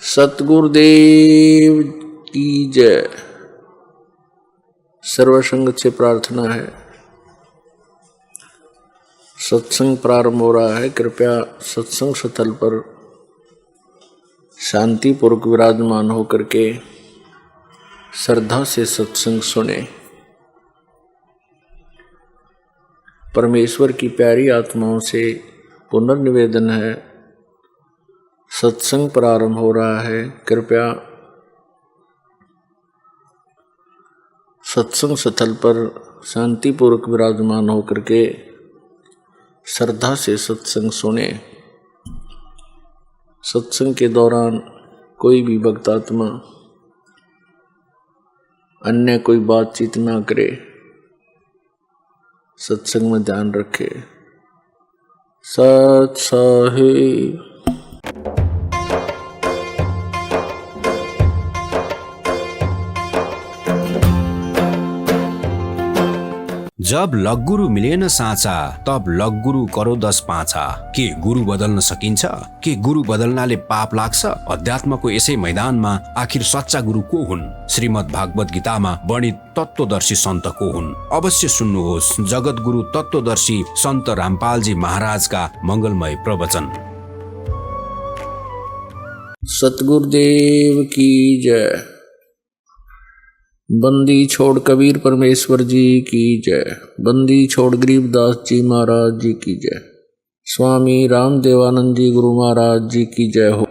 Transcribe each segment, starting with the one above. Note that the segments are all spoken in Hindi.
सतगुरुदेव की जय। सर्वसंग से प्रार्थना है। सत्संग प्रारंभ हो रहा है। कृपया सत्संग स्थल पर शांतिपूर्वक विराजमान होकर के श्रद्धा से सत्संग सुने। परमेश्वर की प्यारी आत्माओं से पुनर्निवेदन है, सत्संग प्रारंभ हो रहा है। कृपया सत्संग स्थल पर शांतिपूर्वक विराजमान होकर के श्रद्धा से सत्संग सुने। सत्संग के दौरान कोई भी भक्तात्मा अन्य कोई बातचीत ना करे, सत्संग में ध्यान रखे। सत साहिब। जब लग्गुरु मिलेन साँचा तब लग्गुरु करो 10 पाँचा। के गुरु बदल्न सकिन्छ? के गुरु बदल्नाले पाप लाग्छ? अध्यात्मको यसै मैदानमा आखिर सच्चा गुरु को हुन्? श्रीमद् भागवत गीतामा वर्णित तत्त्वदर्शी सन्त को हुन्? अवश्य सुन्नुहोस् जगत गुरु तत्त्वदर्शी सन्त रामपालजी महाराजका मंगलमय प्रवचन। सतगुरुदेव की जय। बंदी छोड़ कबीर परमेश्वर जी की जय। बंदी छोड़ गरीबदास जी महाराज जी की जय। स्वामी रामदेवानंद जी गुरु महाराज जी की जय हो।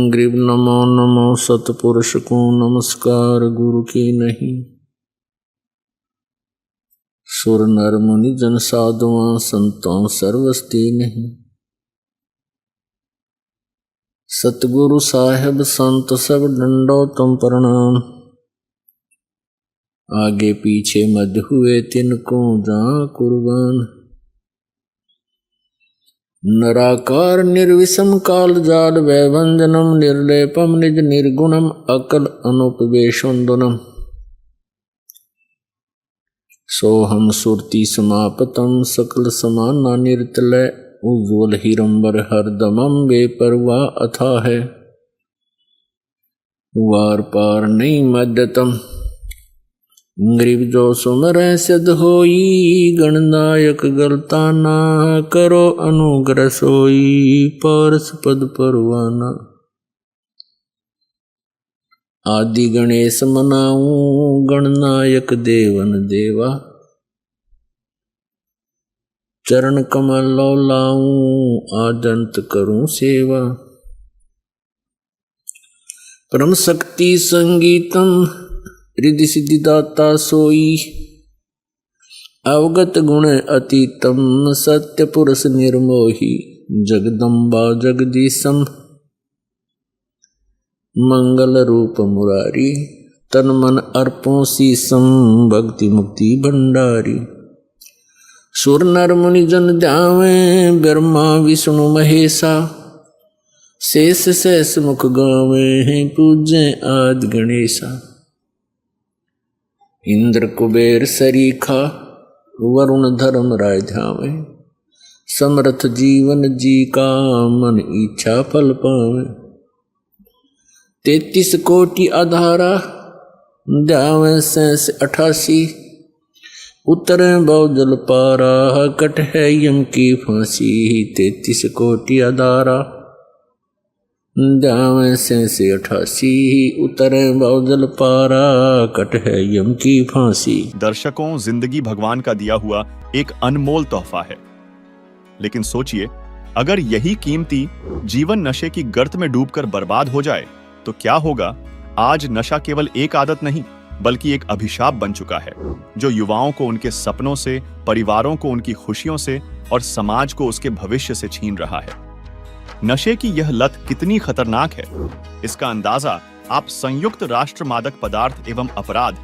गरीब नमो नमो सतपुरुष को नमस्कार गुरु की नहीं। सुर नर मुनि जन साधुआं संतों सर्वस्ती नहीं। सतगुरु साहेब संत सब डंडो तुम प्रणाम। आगे पीछे मध्य हुए तिनको जा कुर्बान। नराकार निर्विषम काल जाल वैभंजनम निर्लेपम निज निर्गुणम अकल अनुपवेशुंदनम। सोहम सुरति समापतम सकल समाना निर्तलय। उज्ज्वल हिरंबर हरदमम बेपरवाह अथा है। वार पार नहीं मध्यतम। गरीब जो सुमर सिद्ध होई। गणनायक गलता ना करो अनुग्रह सोई। पारस पद परवाना। आदि गणेश मनाऊं गणनायक देवन देवा। चरण कमल लो लाऊं आदंत करूं सेवा। परम शक्ति संगीतम रिद्धि सिद्धि दाता सोई। अवगत गुण अतीतम सत्य पुरुष निर्मोही। जगदम्बा जगदीशम मंगल रूप मुरारी। तन मन अर्पों शीसम भक्ति मुक्ति भंडारी। सुर नर मुनि जन ध्यावे ब्रह्मा विष्णु महेशा। शेष शेष मुख गावे पूजे आदि गणेशा। इंद्र कुबेर सरीखा वरुण धर्म राय ध्यावे। समर्थ जीवन जी का मन इच्छा फल पावे। 33 कोटि आधारा ध्यावे 88। उतरे बहुजल पारा कट है यम की फांसी। 33 कोटि अदारा ध्यावे 88। उतरे बहुजल पारा कट है यम की फांसी। दर्शकों, जिंदगी भगवान का दिया हुआ एक अनमोल तोहफा है। लेकिन सोचिए, अगर यही कीमती जीवन नशे की गर्त में डूबकर बर्बाद हो जाए तो क्या होगा। आज नशा केवल एक आदत नहीं बल्कि एक अभिशाप बन चुका है, जो युवाओं को उनके सपनों से, परिवारों को उनकी खुशियों से और समाज को उसके भविष्य से छीन रहा है। नशे की यह लत कितनी खतरनाक है, इसका अंदाजा आप संयुक्त राष्ट्र मादक पदार्थ एवं अपराध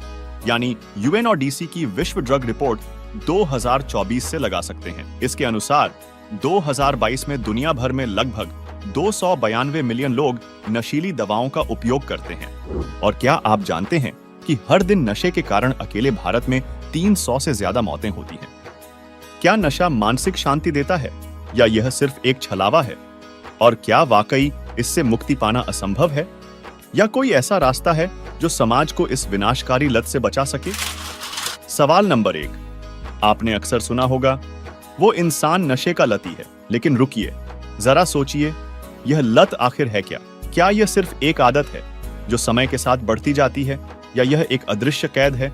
यानी UNODC की विश्व ड्रग रिपोर्ट 2024 से लगा सकते हैं। इसके अनुसार 2022 में दुनिया भर में लगभग 292 मिलियन लोग नशीली दवाओं का उपयोग करते हैं। और क्या आप जानते हैं कि हर दिन नशे के कारण अकेले भारत में 300 से ज्यादा मौतें होती हैं। क्या नशा मानसिक शांति देता है? या यह सिर्फ एक छलावा है? और क्या वाकई इससे मुक्ति पाना असंभव है, या कोई ऐसा रास्ता है जो समाज को इस विनाशकारी लत से बचा सके? सवाल नंबर 1, आपने अक्सर सुना होगा, वो इंसान नशे का लती है। लेकिन रुकिए, जरा सोचिए, यह लत आखिर है क्या? क्या यह सिर्फ एक आदत है जो समय के साथ बढ़ती जाती है, या यह एक अदृश्य कैद है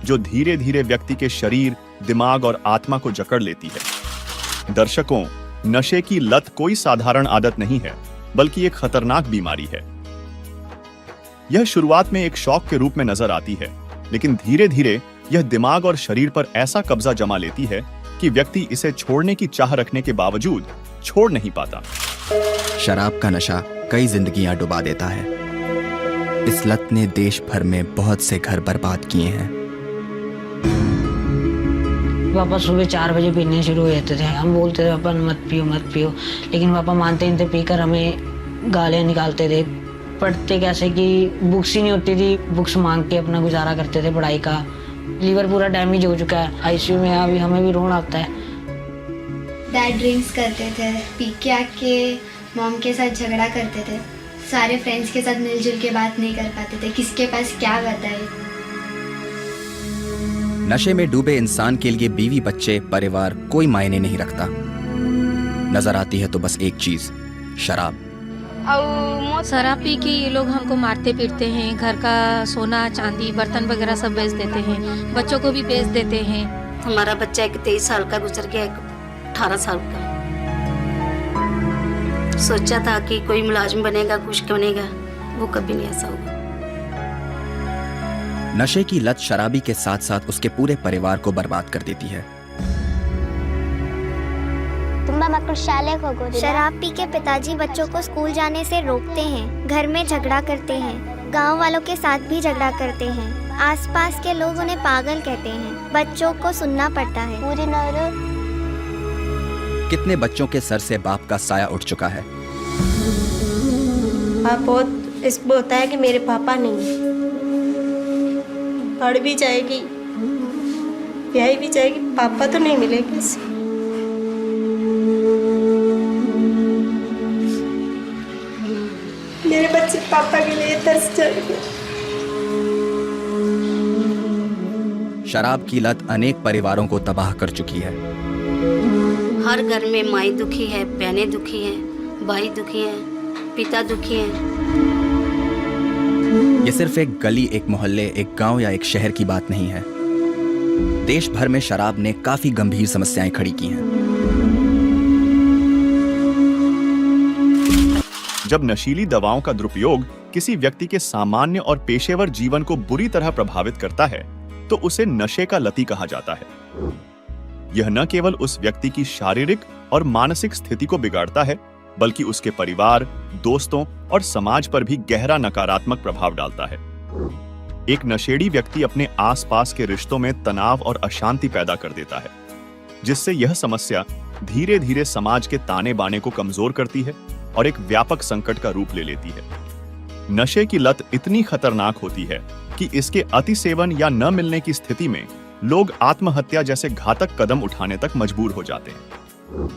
जो धीरे धीरे व्यक्ति के शरीर, दिमाग और आत्मा को जकड़ लेती है? दर्शकों, नशे की लत कोई साधारण आदत नहीं है, बल्कि एक खतरनाक बीमारी है। यह शुरुआत में एक शौक के रूप में नजर आती है, लेकिन धीरे धीरे यह दिमाग और शरीर पर ऐसा कब्जा जमा लेती है कि व्यक्ति इसे छोड़ने की चाह रखने के बावजूद छोड़ नहीं पाता। शराब का नशा कई जिंदगियां डुबा देता है। इस लत ने देश भर में बहुत से घर बर्बाद किए हैं। पापा सुबह 4 बजे पीने शुरू हो जाते थे। हम बोलते थे पापा मत पियो मत पियो, लेकिन पापा मानते नहीं थे। पीकर हमें गालियाँ निकालते थे। पढ़ते कैसे कि बुक्स ही नहीं होती थी, बुक्स मांग के अपना गुजारा करते थे पढ़ाई का। लीवर पूरा डैमेज हो चुका है, आईसीयू में। अभी हमें भी रोना आता है। डैड ड्रिंक्स करते थे, पी के आके मॉम के साथ झगड़ा करते थे। सारे फ्रेंड्स के साथ मिलजुल के बात नहीं कर पाते थे, किसके पास क्या बताए। नशे में डूबे इंसान के लिए बीवी, बच्चे, परिवार कोई मायने नहीं रखता। नजर आती है तो बस एक चीज, शराब। शराब पी के ये लोग हमको मारते पीटते हैं। घर का सोना चांदी बर्तन वगैरह सब बेच देते हैं, बच्चों को भी बेच देते हैं। हमारा बच्चा एक 23 साल का गुजर गया, एक 18 साल का। सोचा था कि कोई मुलाजिम बनेगा, कुछ बनेगा, वो कभी नहीं ऐसा हुआ। नशे की लत शराबी के साथ साथ उसके पूरे परिवार को बर्बाद कर देती है। शराब पी के पिताजी बच्चों को स्कूल जाने से रोकते हैं, घर में झगड़ा करते हैं, गांव वालों के साथ भी झगड़ा करते हैं। आसपास के लोग उन्हें पागल कहते हैं। बच्चों को सुनना पड़ता है। कितने बच्चों के सर से बाप का साया उठ चुका है। बहुत इसमें होता है कि मेरे पापा नहीं, पढ़ भी जाएगी, ब्याह भी जाएगी, पापा तो नहीं मिलेंगे। मेरे बच्चे पापा के लिए तरस जाएंगे। शराब की लत अनेक परिवारों को तबाह कर चुकी है। हर घर में माई दुखी है, बहनें दुखी हैं, भाई दुखी हैं, पिता दुखी हैं। ये सिर्फ एक गली, एक मोहल्ले, एक गांव या एक शहर की बात नहीं है। देश भर में शराब ने काफी गंभीर समस्याएं खड़ी की हैं। जब नशीली दवाओं का दुरुपयोग किसी व्यक्ति के सामान्य और पेशेवर जीवन को बुरी तरह प्रभावित करता है, तो उसे नशे का लती कहा जाता है। यह न केवल उस व्यक्ति की शारीरिक और मानसिक स्थिति को बिगाड़ता है, बल्कि उसके परिवार, दोस्तों और समाज पर भी गहरा नकारात्मक प्रभाव डालता है। एक नशेड़ी व्यक्ति अपने आसपास के रिश्तों में तनाव और अशांति पैदा कर देता है, जिससे यह समस्या धीरे धीरे समाज के ताने बाने को कमजोर करती है और एक व्यापक संकट का रूप ले लेती है। नशे की लत इतनी खतरनाक होती है कि इसके अति सेवन या न मिलने की स्थिति में लोग आत्महत्या जैसे घातक कदम उठाने तक मजबूर हो जाते हैं।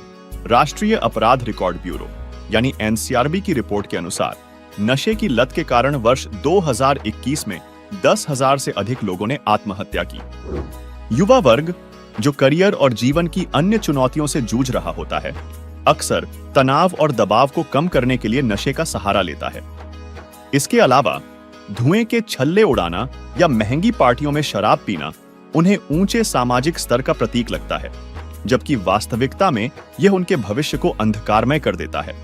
राष्ट्रीय अपराध रिकॉर्ड ब्यूरो यानी एनसीआरबी की रिपोर्ट के अनुसार नशे की लत के कारण वर्ष 2021 में 10,000 से अधिक लोगों ने आत्महत्या की। युवा वर्ग, जो करियर और जीवन की अन्य चुनौतियों से जूझ रहा होता है, अक्सर तनाव और दबाव को कम करने के लिए नशे का सहारा लेता है। इसके अलावा धुएं के छल्ले उड़ाना या महंगी पार्टियों में शराब पीना उन्हें ऊंचे सामाजिक स्तर का प्रतीक लगता है, जबकि वास्तविकता में यह उनके भविष्य को अंधकारमय कर देता है।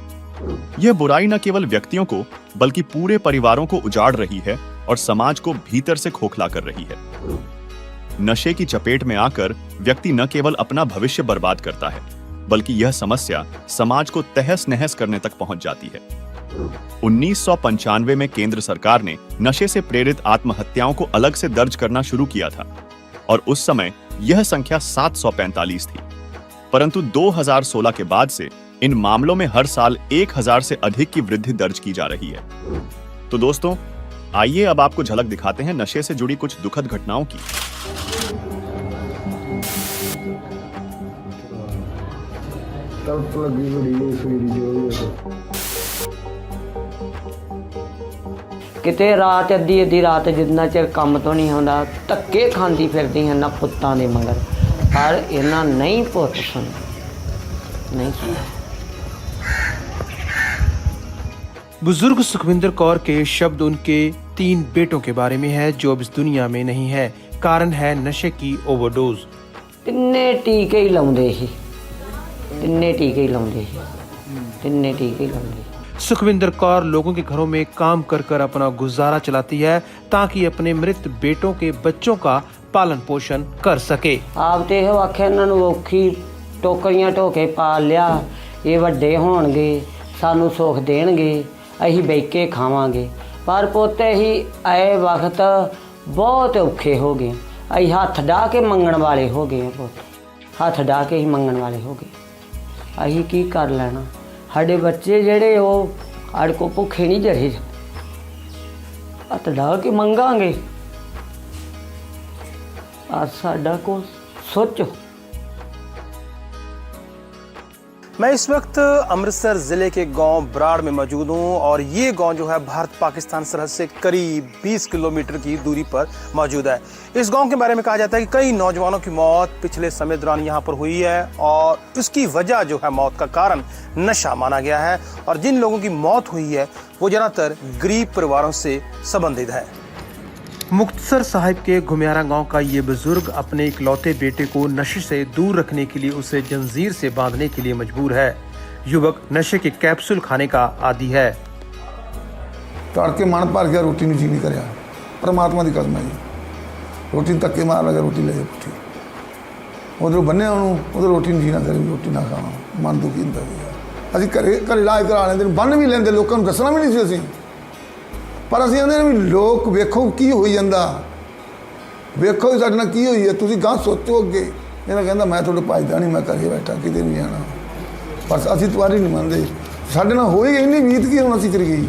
यह बुराई न केवल व्यक्तियों को बल्कि पूरे परिवारों को उजाड़ रही है और समाज को भीतर से खोखला कर रही है। नशे की चपेट में आकर व्यक्ति न केवल अपना भविष्य बर्बाद करता है, बल्कि यह समस्या समाज को तहस नहस करने तक पहुंच जाती है। 1995 में केंद्र सरकार ने नशे से प्रेरित आत्महत्याओं को अलग से दर्ज करना शुरू किया था और उस समय यह संख्या 745 थी। परंतु 2016 के बाद से इन मामलों में हर साल 1000 से अधिक की वृद्धि दर्ज की जा रही है। तो दोस्तों, आइए अब आपको झलक दिखाते हैं नशे से जुड़ी कुछ दुखद घटनाओं की। तड़प लगी बड़ी है फिर जो किते रात अद्धी रात जिन्ना चिर काम तो नहीं आਉਂਦਾ ਧੱਕੇ ਖਾਂਦੀ ਫਿਰਦੀ ਹਨ ਨਾ ਪੁੱਤਾਂ ਦੇ ਮਗਰ ਪਰ ਇਹਨਾਂ ਨਹੀਂ ਪੁੱਤ ਸੁਣ नहीं सुन। बुजुर्ग सुखविंदर कौर के शब्द उनके 3 बेटों के बारे में है जो अब इस दुनिया में नहीं है। कारण है नशे की ओवरडोज। तिन्ने टीके ही लाउंदे ही, तिन्ने टीके ही लाउंदे ही, तिन्ने टीके ही लाउंदे। सुखविंदर कौर लोगों के घरों में काम कर कर अपना गुजारा चलाती है ताकि अपने मृत बेटों के बच्चों का पालन पोषण कर सके। आप ते हो आखे इन्हां नूं औखी टोकरियां ढो के पाल लिया, ये वड्डे होणगे सानू सुख देणगे असीं बैके खावांगे, पर पोते ही आए वक्त बहुत औखे हो गए। असीं हथ डाह के मंगण वाले हो गए, पोते हथ डाह के ही मंगण वाले हो गए। असीं की कर लेना, साडे बच्चे जेड़े वो साडे को भुखे नहीं जरे, हथ डाह के मंगांगे। आज साडा को सोचो। मैं इस वक्त अमृतसर ज़िले के गांव बराड़ में मौजूद हूं और ये गांव जो है भारत पाकिस्तान सरहद से करीब 20 किलोमीटर की दूरी पर मौजूद है। इस गांव के बारे में कहा जाता है कि कई नौजवानों की मौत पिछले समय दौरान यहाँ पर हुई है और उसकी वजह जो है मौत का कारण नशा माना गया है और जिन लोगों की मौत हुई है वो ज़्यादातर गरीब परिवारों से संबंधित है। मुक्तसर साहिब के घुमियारा गांव का ये बुजुर्ग अपने इकलौते बेटे को नशे से दूर रखने के लिए उसे जंजीर से बांधने के लिए मजबूर है। युवक नशे के कैप्सूल खाने का आदी है। तड़के मन भर गया, रोटी नहीं जी नहीं करिया, परमात्मा की कसम है जी। रोटी धक्के मार लगे, रोटी ले पुठी उधरों बन्ने उधर रोटी नहीं जी ना करी, रोटी ना खावा, मन दुखी होता गया। असीं घरे इलाज करा लेंदे, बन भी लेंदे, लोगों को दसना भी नहीं सी असीं, पर असीं आंदे भी लोग वेखो की होई जांदा, वेखो साडे नाल की होई है, तुसीं गां सोचो अगे। इन्हां कहंदा मैं तुहाडे भजदा नहीं, मैं घरे बैठा किते नहीं जाना, पर असीं तुहाडी नहीं मनदे। साडे नाल होई इन्नी बीत की हुण असीं करीए।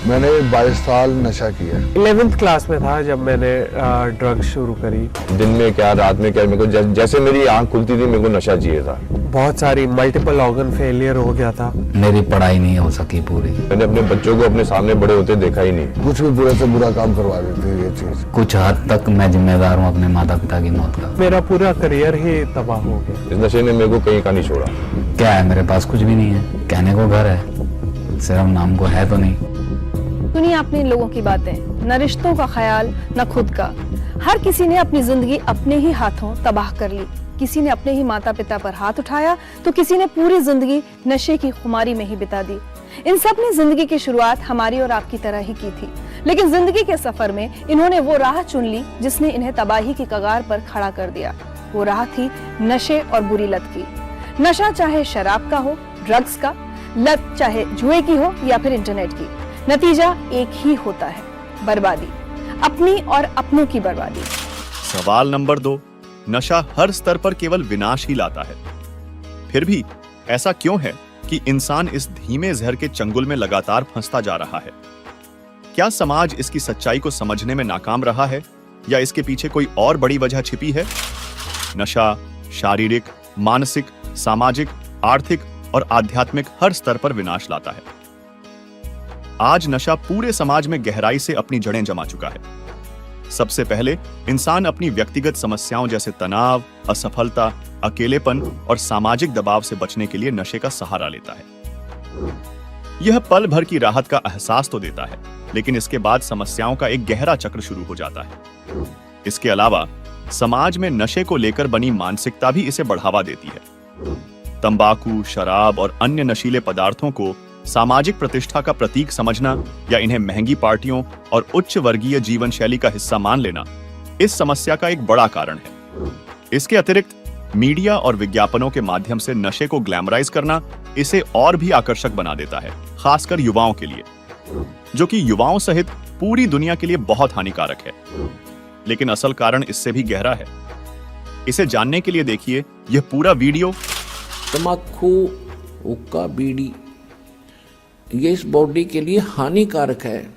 मैंने 22 साल नशा किया। 11th क्लास में था जब मैंने ड्रग्स शुरू करी। दिन में क्या रात में क्या, मेरे को जैसे मेरी आंख खुलती थी मेरे को नशा चाहिए था। बहुत सारी मल्टीपल ऑर्गन फेलियर हो गया था। मेरी पढ़ाई नहीं हो सकी पूरी। मैंने अपने बच्चों को अपने सामने बड़े होते देखा ही नहीं। कुछ भी बुरे से बुरा काम करवा देते हैं ये चीज। कुछ हद तक मैं जिम्मेदार हूँ अपने माता पिता की मौत का। मेरा पूरा करियर ही तबाह हो गया। इस नशे ने मेरे को कहीं का नहीं छोड़ा। क्या है मेरे पास? कुछ भी नहीं है, कहने को घर है, सिर्फ नाम को है तो नहीं। सुनिए अपने इन लोगों की बातें, न रिश्तों का ख्याल न खुद का। हर किसी ने अपनी जिंदगी अपने ही हाथों तबाह कर ली। किसी ने अपने ही माता पिता पर हाथ उठाया तो किसी ने पूरी जिंदगी नशे की खुमारी में ही बिता दी। इन सब ने जिंदगी की शुरुआत हमारी और आपकी तरह ही की थी, लेकिन जिंदगी के सफर में इन्होंने वो राह चुन ली जिसने इन्हें तबाही की कगार पर खड़ा कर दिया। वो राह थी नशे और बुरी लत की। नशा चाहे शराब का हो, ड्रग्स का, लत चाहे जुए की हो या फिर इंटरनेट की, नतीजा एक ही होता है, बर्बादी, अपनी और अपनों की बर्बादी। सवाल नंबर 2, नशा हर स्तर पर केवल विनाश ही लाता है, फिर भी ऐसा क्यों है कि इंसान इस धीमे जहर के चंगुल में लगातार फंसता जा रहा है? क्या समाज इसकी सच्चाई को समझने में नाकाम रहा है या इसके पीछे कोई और बड़ी वजह छिपी है? नशा शारीरिक, मानसिक, सामाजिक, आर्थिक और आध्यात्मिक हर स्तर पर विनाश लाता है। आज नशा पूरे समाज में गहराई से अपनी जड़ें जमा चुका है। सबसे पहले इंसान अपनी व्यक्तिगत समस्याओं जैसे तनाव, असफलता, अकेलेपन और सामाजिक दबाव से बचने के लिए नशे का सहारा लेता है। यह पल भर की राहत का एहसास तो देता है, लेकिन इसके बाद समस्याओं का एक गहरा चक्र शुरू हो जाता है। इसके अलावा समाज में नशे को लेकर बनी मानसिकता भी इसे बढ़ावा देती है। तंबाकू, शराब और अन्य नशीले पदार्थों को सामाजिक प्रतिष्ठा का प्रतीक समझना या इन्हें महंगी पार्टियों और उच्च वर्गीय जीवन शैली का हिस्सा मान लेना इस समस्या का एक बड़ा कारण है। इसके अतिरिक्त मीडिया और विज्ञापनों के माध्यम से नशे को ग्लैमराइज करना इसे और भी आकर्षक बना देता है, खासकर युवाओं के लिए, जो कि युवाओं सहित पूरी दुनिया के लिए बहुत हानिकारक है। लेकिन असल कारण इससे भी गहरा है। इसे जानने के लिए देखिए यह पूरा वीडियो। तम्बाकू, हुक्का, बीड़ी ये इस बॉडी के लिए हानिकारक है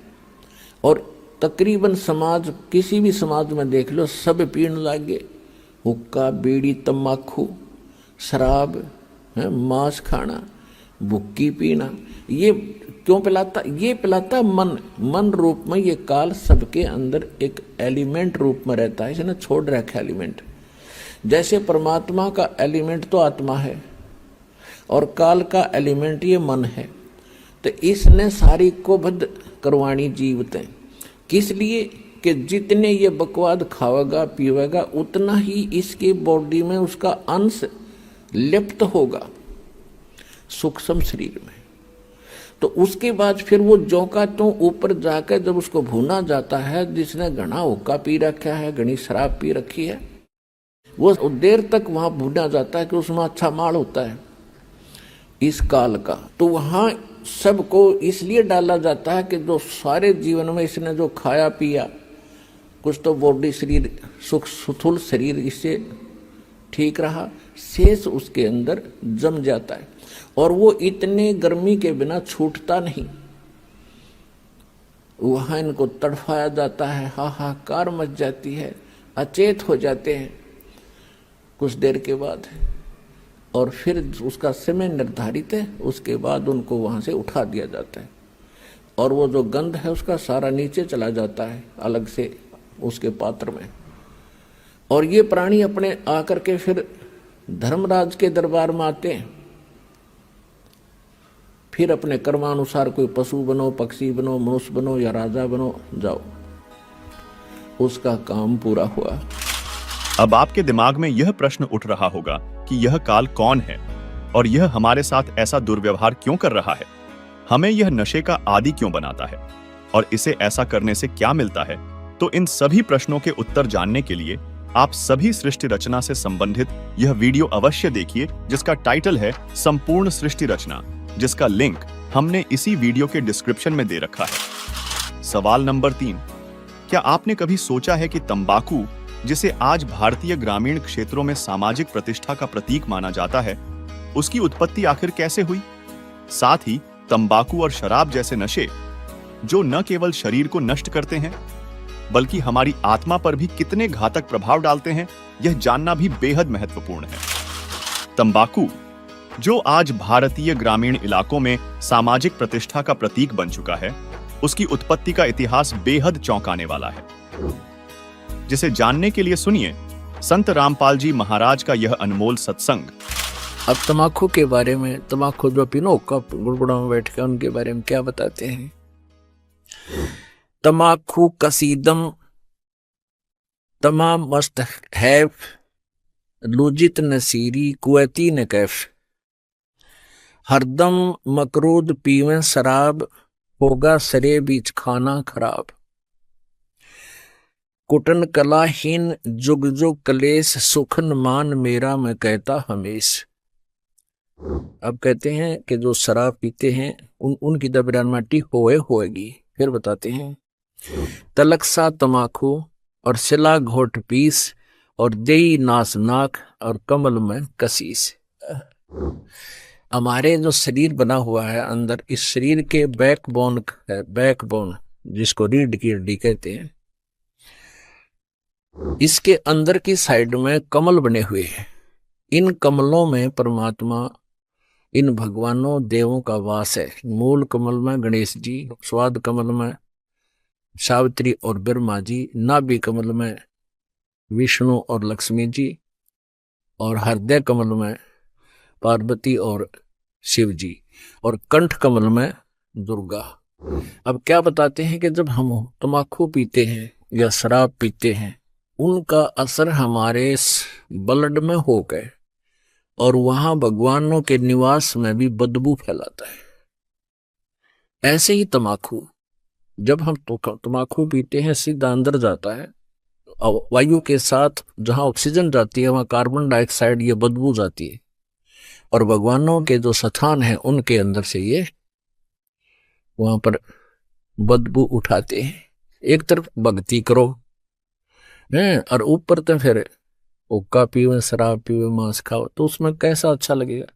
और तकरीबन समाज, किसी भी समाज में देख लो, सब पीने लगे हुक्का, बीड़ी, तम्बाकू। शराब है, मांस खाना, बुक्की पीना, ये क्यों पिलाता? ये पिलाता मन रूप में। ये काल सबके अंदर एक एलिमेंट रूप में रहता है, इसने छोड़ रखा एलिमेंट। जैसे परमात्मा का एलिमेंट तो आत्मा है और काल का एलिमेंट ये मन है, तो इसने सारी को बद करवाणी जीवते। किस लिए? कि जितने ये बकवाद खावेगा पीवेगा उतना ही इसकी बॉडी में उसका अंश लिप्त होगा सूक्ष्म शरीर में। तो उसके बाद फिर वो जौका तो ऊपर जाकर जब उसको भुना जाता है, जिसने घना हुक्का पी रखा है, घनी शराब पी रखी है, वो देर तक वहां भुना जाता है कि उसमें अच्छा माल होता है इस काल का। तो वहां सबको इसलिए डाला जाता है कि जो सारे जीवन में इसने जो खाया पिया, कुछ तो बॉडी शरीर सुख स्थूल शरीर इससे ठीक रहा, शेष उसके अंदर जम जाता है और वो इतने गर्मी के बिना छूटता नहीं। वहां इनको तड़फाया जाता है, हाहाकार मच जाती है, अचेत हो जाते हैं कुछ देर के बाद, और फिर उसका समय निर्धारित है, उसके बाद उनको वहां से उठा दिया जाता है और वो जो गंध है उसका सारा नीचे चला जाता है अलग से उसके पात्र में। और ये प्राणी अपने आकर के फिर धर्मराज के दरबार में आते हैं, फिर अपने कर्मानुसार कोई पशु बनो, पक्षी बनो, मनुष्य बनो या राजा बनो, जाओ, उसका काम पूरा हुआ। अब आपके दिमाग में यह प्रश्न उठ रहा होगा कि यह काल कौन है और यह हमारे साथ ऐसा दुर्व्यवहार क्यों कर रहा है, हमें यह नशे का आदी क्यों बनाता है और इसे ऐसा करने से क्या मिलता है। तो इन सभी प्रश्नों के उत्तर जानने के लिए आप सभी सृष्टि रचना से संबंधित यह वीडियो अवश्य देखिए, जिसका टाइटल है संपूर्ण सृष्टि रचना, जिसका लिंक हमने इसी वीडियो के डिस्क्रिप्शन में दे रखा है। सवाल नंबर 3, क्या आपने कभी सोचा है कि तंबाकू, जिसे आज भारतीय ग्रामीण क्षेत्रों में सामाजिक प्रतिष्ठा का प्रतीक माना जाता है, उसकी उत्पत्ति आखिर कैसे हुई? साथ ही तंबाकू और शराब जैसे नशे, जो न केवल शरीर को नष्ट करते हैं बल्कि हमारी आत्मा पर भी कितने घातक प्रभाव डालते हैं, यह जानना भी बेहद महत्वपूर्ण है। तंबाकू, जो आज भारतीय ग्रामीण इलाकों में सामाजिक प्रतिष्ठा का प्रतीक बन चुका है, उसकी उत्पत्ति का इतिहास बेहद चौंकाने वाला है, जिसे जानने के लिए सुनिए संत रामपाल जी महाराज का यह अनमोल सत्संग। अब तम्बाकू के बारे में, तम्बाकू जो पिनो कप गुड़गुड़ा में बैठ कर उनके बारे में क्या बताते हैं। तम्बाकू कसीदम तमाम मस्त हैफ लुजित नसीरी कुवैती न कैफ, हरदम मकरूद पीवें शराब, होगा सरे बीच खाना खराब, कुटन कलाहीन जुग जुग कलेस, सुखन मान मेरा मैं कहता हमेश। अब कहते हैं कि जो शराब पीते हैं उनकी दबरानमाटी होएगी। फिर बताते हैं तलकसा तमाकू और सिला घोट पीस और देई नास नाक और कमल में कसीस। हमारे जो शरीर बना हुआ है अंदर, इस शरीर के बैकबोन है, बैकबोन जिसको रीढ़ की हड्डी कहते हैं, इसके अंदर की साइड में कमल बने हुए हैं। इन कमलों में परमात्मा, इन भगवानों देवों का वास है। मूल कमल में गणेश जी, स्वाद कमल में सावित्री और ब्रह्मा जी, नाभि कमल में विष्णु और लक्ष्मी जी, और हृदय कमल में पार्वती और शिव जी, और कंठ कमल में दुर्गा। अब क्या बताते हैं कि जब हम तम्बाकू पीते हैं या शराब पीते हैं, उनका असर हमारे ब्लड में हो गए और वहां भगवानों के निवास में भी बदबू फैलाता है। ऐसे ही तम्बाकू, जब हम तम्बाकू पीते हैं सीधा अंदर जाता है, वायु के साथ जहां ऑक्सीजन जाती है वहां कार्बन डाइऑक्साइड ये बदबू जाती है, और भगवानों के जो स्थान है उनके अंदर से ये वहां पर बदबू उठाते हैं। एक तरफ भक्ति करो और ऊपर तो फिर हुक्का पीवे, शराब पीवे, मांस खाओ, तो उसमें कैसा अच्छा लगेगा।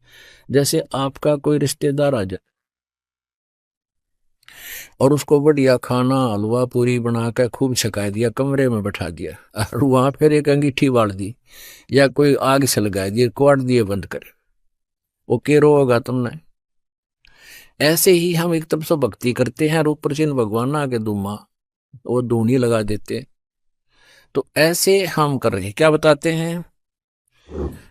जैसे आपका कोई रिश्तेदार आ जाए, और उसको बढ़िया खाना हलवा पूरी बना कर खूब छका दिया, कमरे में बैठा दिया और वहां फिर एक अंगीठी बाल दी या कोई आग से लगा दिए, क्वाट दिए बंद कर, वो केरो होगा तुमने। ऐसे ही हम एक तरफ से भक्ति करते हैं और ऊपर से इन भगवान आगे दूमा वो धूनी लगा देते। तो ऐसे हम कर रहे हैं। क्या बताते हैं?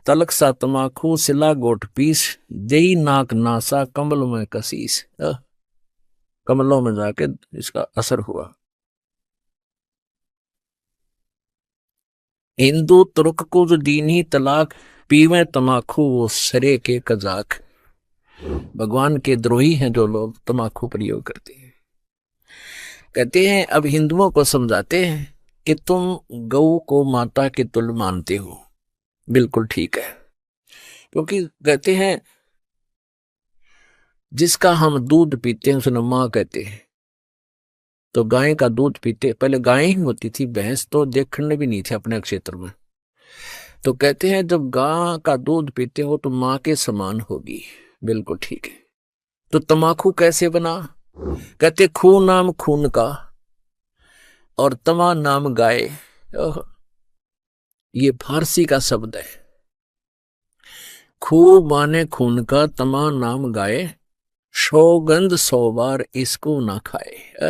तलक सा तमाखू सिला गोट पीस, देई नाक नासा कमल में कसीस। कमलों में जाके इसका असर हुआ। हिंदू तुर्क को जो दीनी तलाक, पीवे तमाखू वो सरे के कजाक। भगवान के द्रोही हैं जो लोग तमाकू प्रयोग करते हैं। कहते हैं अब हिंदुओं को समझाते हैं कि तुम गऊ को माता के तुल्य मानते हो, बिल्कुल ठीक है, क्योंकि कहते हैं जिसका हम दूध पीते हैं उसने माँ कहते हैं। तो गाय का दूध पीते, पहले गाय ही होती थी, भैंस तो देखने भी नहीं थे अपने क्षेत्र में। तो कहते हैं जब गाय का दूध पीते हो तो माँ के समान होगी, बिल्कुल ठीक है। तो तमाकू कैसे बना? कहते खून नाम खून का और तमा नाम गाय। ये फारसी का शब्द है। खू माने खून का, तमा नाम गाय, सौगंध 100 बार इसको ना खाए।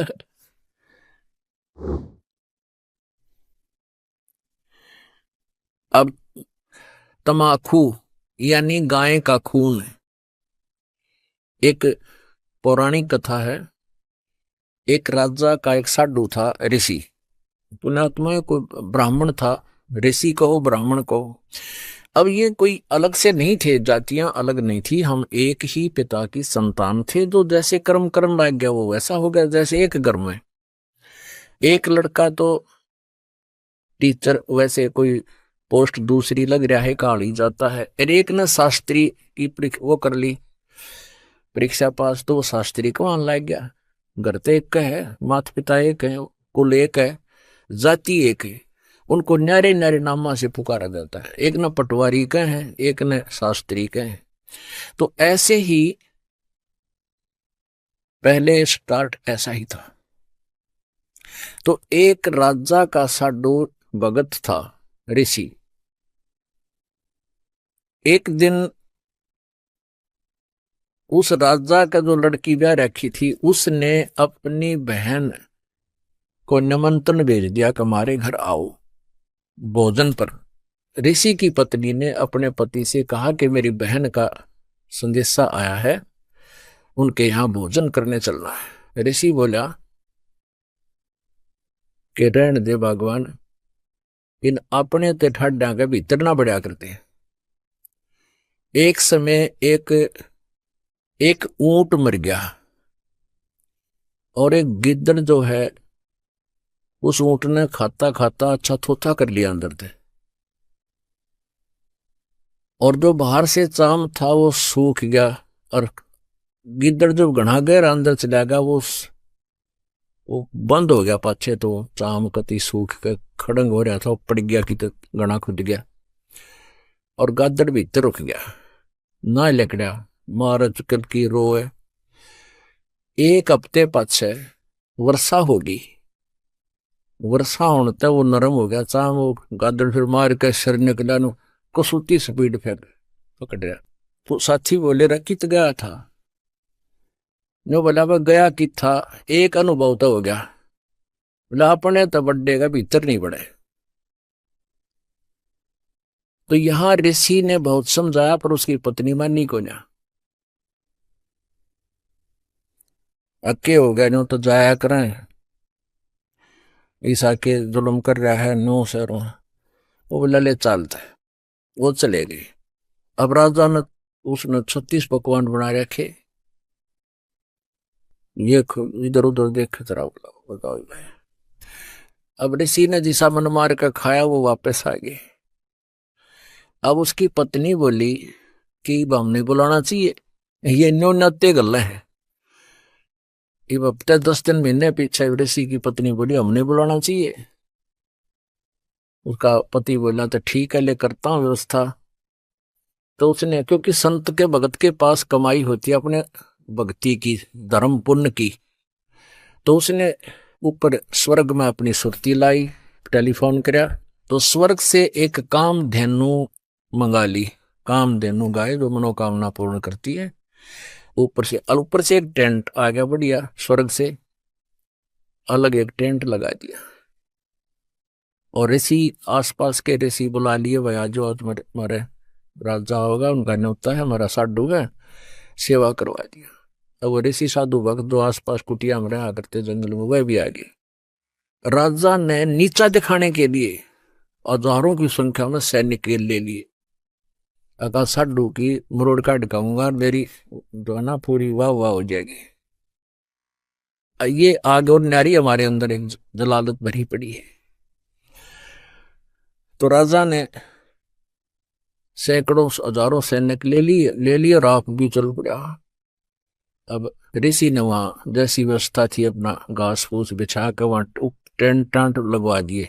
अब तमाकू यानी गाय का खून। एक पौराणिक कथा है, एक राजा का एक साधु था, ऋषि, पुण्यात्मा, कोई ब्राह्मण था, ऋषि कहो ब्राह्मण कहो। अब ये कोई अलग से नहीं थे, जातियां अलग नहीं थी, हम एक ही पिता की संतान थे। जो जैसे कर्म कर्म लग गया वो वैसा हो गया। जैसे एक घर में एक लड़का तो टीचर, वैसे कोई पोस्ट दूसरी लग रहा है, काली जाता है। एक ने शास्त्री की वो कर ली परीक्षा पास, तो वो शास्त्री को वहां लग गया। घर तो एक है, माता पिता एक है, कुल एक है, जाति एक है, उनको न्यारे न्यारे नामा से पुकारा जाता है। एक न पटवारी का है, एक न शास्त्री का है। तो ऐसे ही पहले स्टार्ट ऐसा ही था। तो एक राजा का साधु भगत था, ऋषि। एक दिन उस राजा का जो लड़की ब्याह रखी थी, उसने अपनी बहन को निमंत्रण भेज दिया कि हमारे घर आओ भोजन पर। ऋषि की पत्नी ने अपने पति से कहा कि मेरी बहन का संदेशा आया है, उनके यहाँ भोजन करने चलना है। ऋषि बोला कि रहने दे भगवान, इन अपने ते ठाड्डा के भीतर ना बढ़िया करते हैं। एक समय एक ऊंट मर गया और एक गिद्दड़ जो है उस ऊंट ने खाता खाता अच्छा थोथा कर लिया अंदर से, और जो बाहर से चाम था वो सूख गया। और गिद्दड़ जब घना गहरा अंदर चला गया वो बंद हो गया पाछे, तो चाम कति सूख के खड़ंग हो रहा था, वो पड़ गया कि तो घना खुद गया और गादड़ भीतर रुक गया, ना लकड़ा मार चुकल की रोए। एक हफ्ते पाछे वर्षा होगी, वर्षा होने तक वो नरम हो गया चाम, वो गादड़ फिर मार के सिर निकला, कसूती स्पीड फेंक पकड़ रहा। तो साथी बोले रहा कित गया था? नो बोला वह गया कि था, एक अनुभव तो हो गया। बोला अपने तो बड्डे का भीतर नहीं बढ़े। तो यहां ऋषि ने बहुत समझाया पर उसकी पत्नी मानी को ना, अक्के हो गया, नो तो जाया करें, ईसा के जुल्म कर रहा है नो से रो। वो बोला ले चलता है, वो चले गए। अब राजा ने उसने 36 पकवान बना रखे, ये इधर उधर देख जरा बताओ भाई। अब ऋषि ने जिसा मन मार कर खाया वो वापस आ गए। अब उसकी पत्नी बोली कि हम नहीं बुलाना चाहिए, ये न्यो नत्ते गल्ला है। अब हफ्ते 10 दिन महीने पीछे ऋषि की पत्नी बोली हमने बुलाना चाहिए। उसका पति बोला तो ठीक है, ले करता हूं व्यवस्था। तो उसने, क्योंकि संत के भगत के पास कमाई होती है अपने भक्ति की, धर्म पुण्य की, तो उसने ऊपर स्वर्ग में अपनी सुरती लाई, टेलीफोन कराया, तो स्वर्ग से एक कामधेनु मंगा ली। कामधेनु गाय जो मनोकामना पूर्ण करती है। ऊपर से एक टेंट आ गया बढ़िया, स्वर्ग से अलग एक टेंट लगा दिया। और ऋषि आसपास के ऋषि बुला लिए, भाई आज जो हमारे राजा होगा उनका न्योता है, हमारा साधु है, सेवा करवा दिया। अब वो ऋषि साधु भक्त जो आसपास कुटिया में रहा करते जंगल में, वह भी आ गए। राजा ने नीचा दिखाने के लिए हजारों की संख्या में सैनिक ले लिए। अगर साधु की मरोड़ काट दिखाऊंगा, मेरी जो है ना पूरी वाह वाह हो जाएगी। ये आग और नारी हमारे अंदर एक जलालत भरी पड़ी है। तो राजा ने सैकड़ों हजारों सैनिक ले लिए और आप भी चल पड़ा। अब ऋषि ने वहां जैसी व्यवस्था थी अपना घास फूस बिछा कर वहां टेंट टांट लगवा दिए,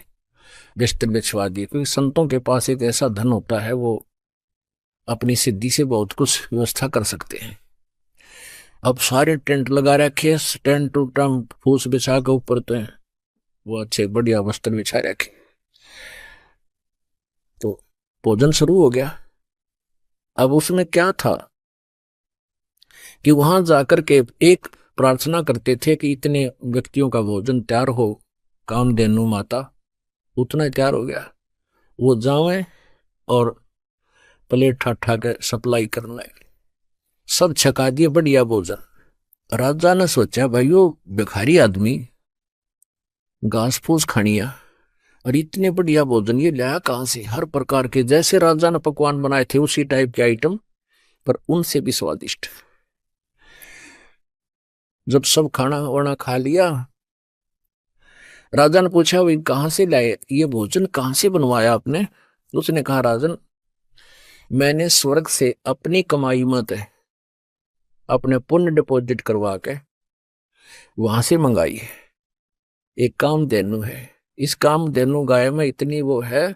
बिस्तर बिछवा दिए, क्योंकि संतों के पास एक ऐसा धन होता है, वो अपनी सिद्धि से बहुत कुछ व्यवस्था कर सकते हैं। अब सारे टेंट लगा रखे, टेंट टूट फूस बिछा के ऊपर तो वो अच्छे बढ़िया वस्त्र बिछा रखे। तो भोजन शुरू हो गया। अब उसमें क्या था कि वहां जाकर के एक प्रार्थना करते थे कि इतने व्यक्तियों का भोजन तैयार हो, कामधेनु माता उतना तैयार हो गया, वो जावे और प्लेट ठा के सप्लाई करने लगे। सब छका दिए बढ़िया भोजन। राजा ने सोचा भाई वो भिखारी आदमी घास फूस खानिया और इतने बढ़िया भोजन ये लाया कहां से? हर प्रकार के जैसे राजा ने पकवान बनाए थे उसी टाइप के आइटम, पर उनसे भी स्वादिष्ट। जब सब खाना वाना खा लिया, राजा ने पूछा भाई कहां से लाए ये भोजन, कहां से बनवाया आपने? उसने कहा राजन, मैंने स्वर्ग से अपनी कमाई मत है, अपने पुण्य डिपॉजिट करवा के वहां से मंगाई है। एक कामधेनु है, इस कामधेनु गाय में इतनी वो है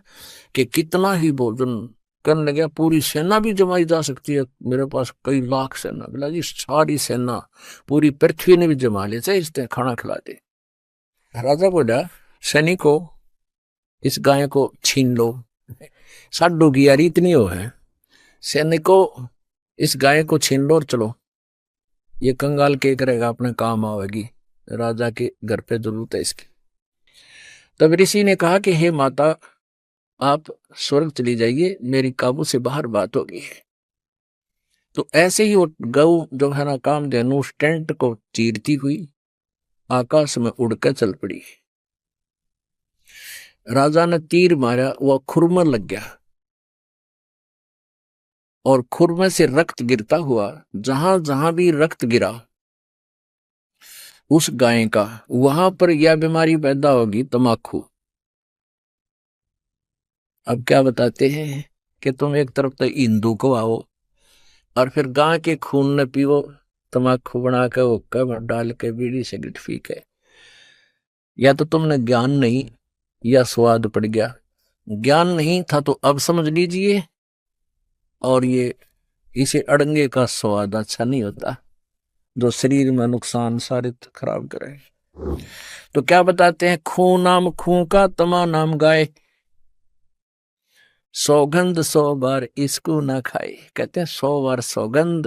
कि कितना ही भोजन करने लगे, पूरी सेना भी जमाई जा सकती है। मेरे पास कई लाख सेना, बोला जी सारी सेना पूरी पृथ्वी ने भी जमा ले, चाहे इसने खाना खिला दे। राजा बोला सैनिकों इस गाय को छीन लो। साधु की यारी इतनी हो है, सैनिकों इस गाय को छीन लो और चलो, ये कंगाल के करेगा अपने काम आवेगी, राजा के घर पे जरूरत है इसकी। तब ऋषि ने कहा कि हे माता आप स्वर्ग चली जाइए, मेरी काबू से बाहर बात हो गई है। तो ऐसे ही वो गौ जो है ना कामधेनु उस टेंट को चीरती हुई आकाश में उड़कर चल पड़ी। राजा ने तीर मारा, वह खुर लग गया और खुर में से रक्त गिरता हुआ, जहां जहां भी रक्त गिरा उस गाय का, वहां पर यह बीमारी पैदा होगी, तमाकू। अब क्या बताते हैं कि तुम एक तरफ तो हिंदू को आओ और फिर गाय के खून न पियो, तमाकू बना के वो कब डाल के बीड़ी सिगरेट पी के। या तो तुमने ज्ञान नहीं या स्वाद पड़ गया। ज्ञान नहीं था तो अब समझ लीजिए, और ये इसे अड़ंगे का स्वाद अच्छा नहीं होता जो शरीर में नुकसान सारे खराब करे। तो क्या बताते हैं, खून नाम खून का, तमा नाम गाय, सौगंध 100 बार इसको ना खाए। कहते हैं 100 बार सौगंध,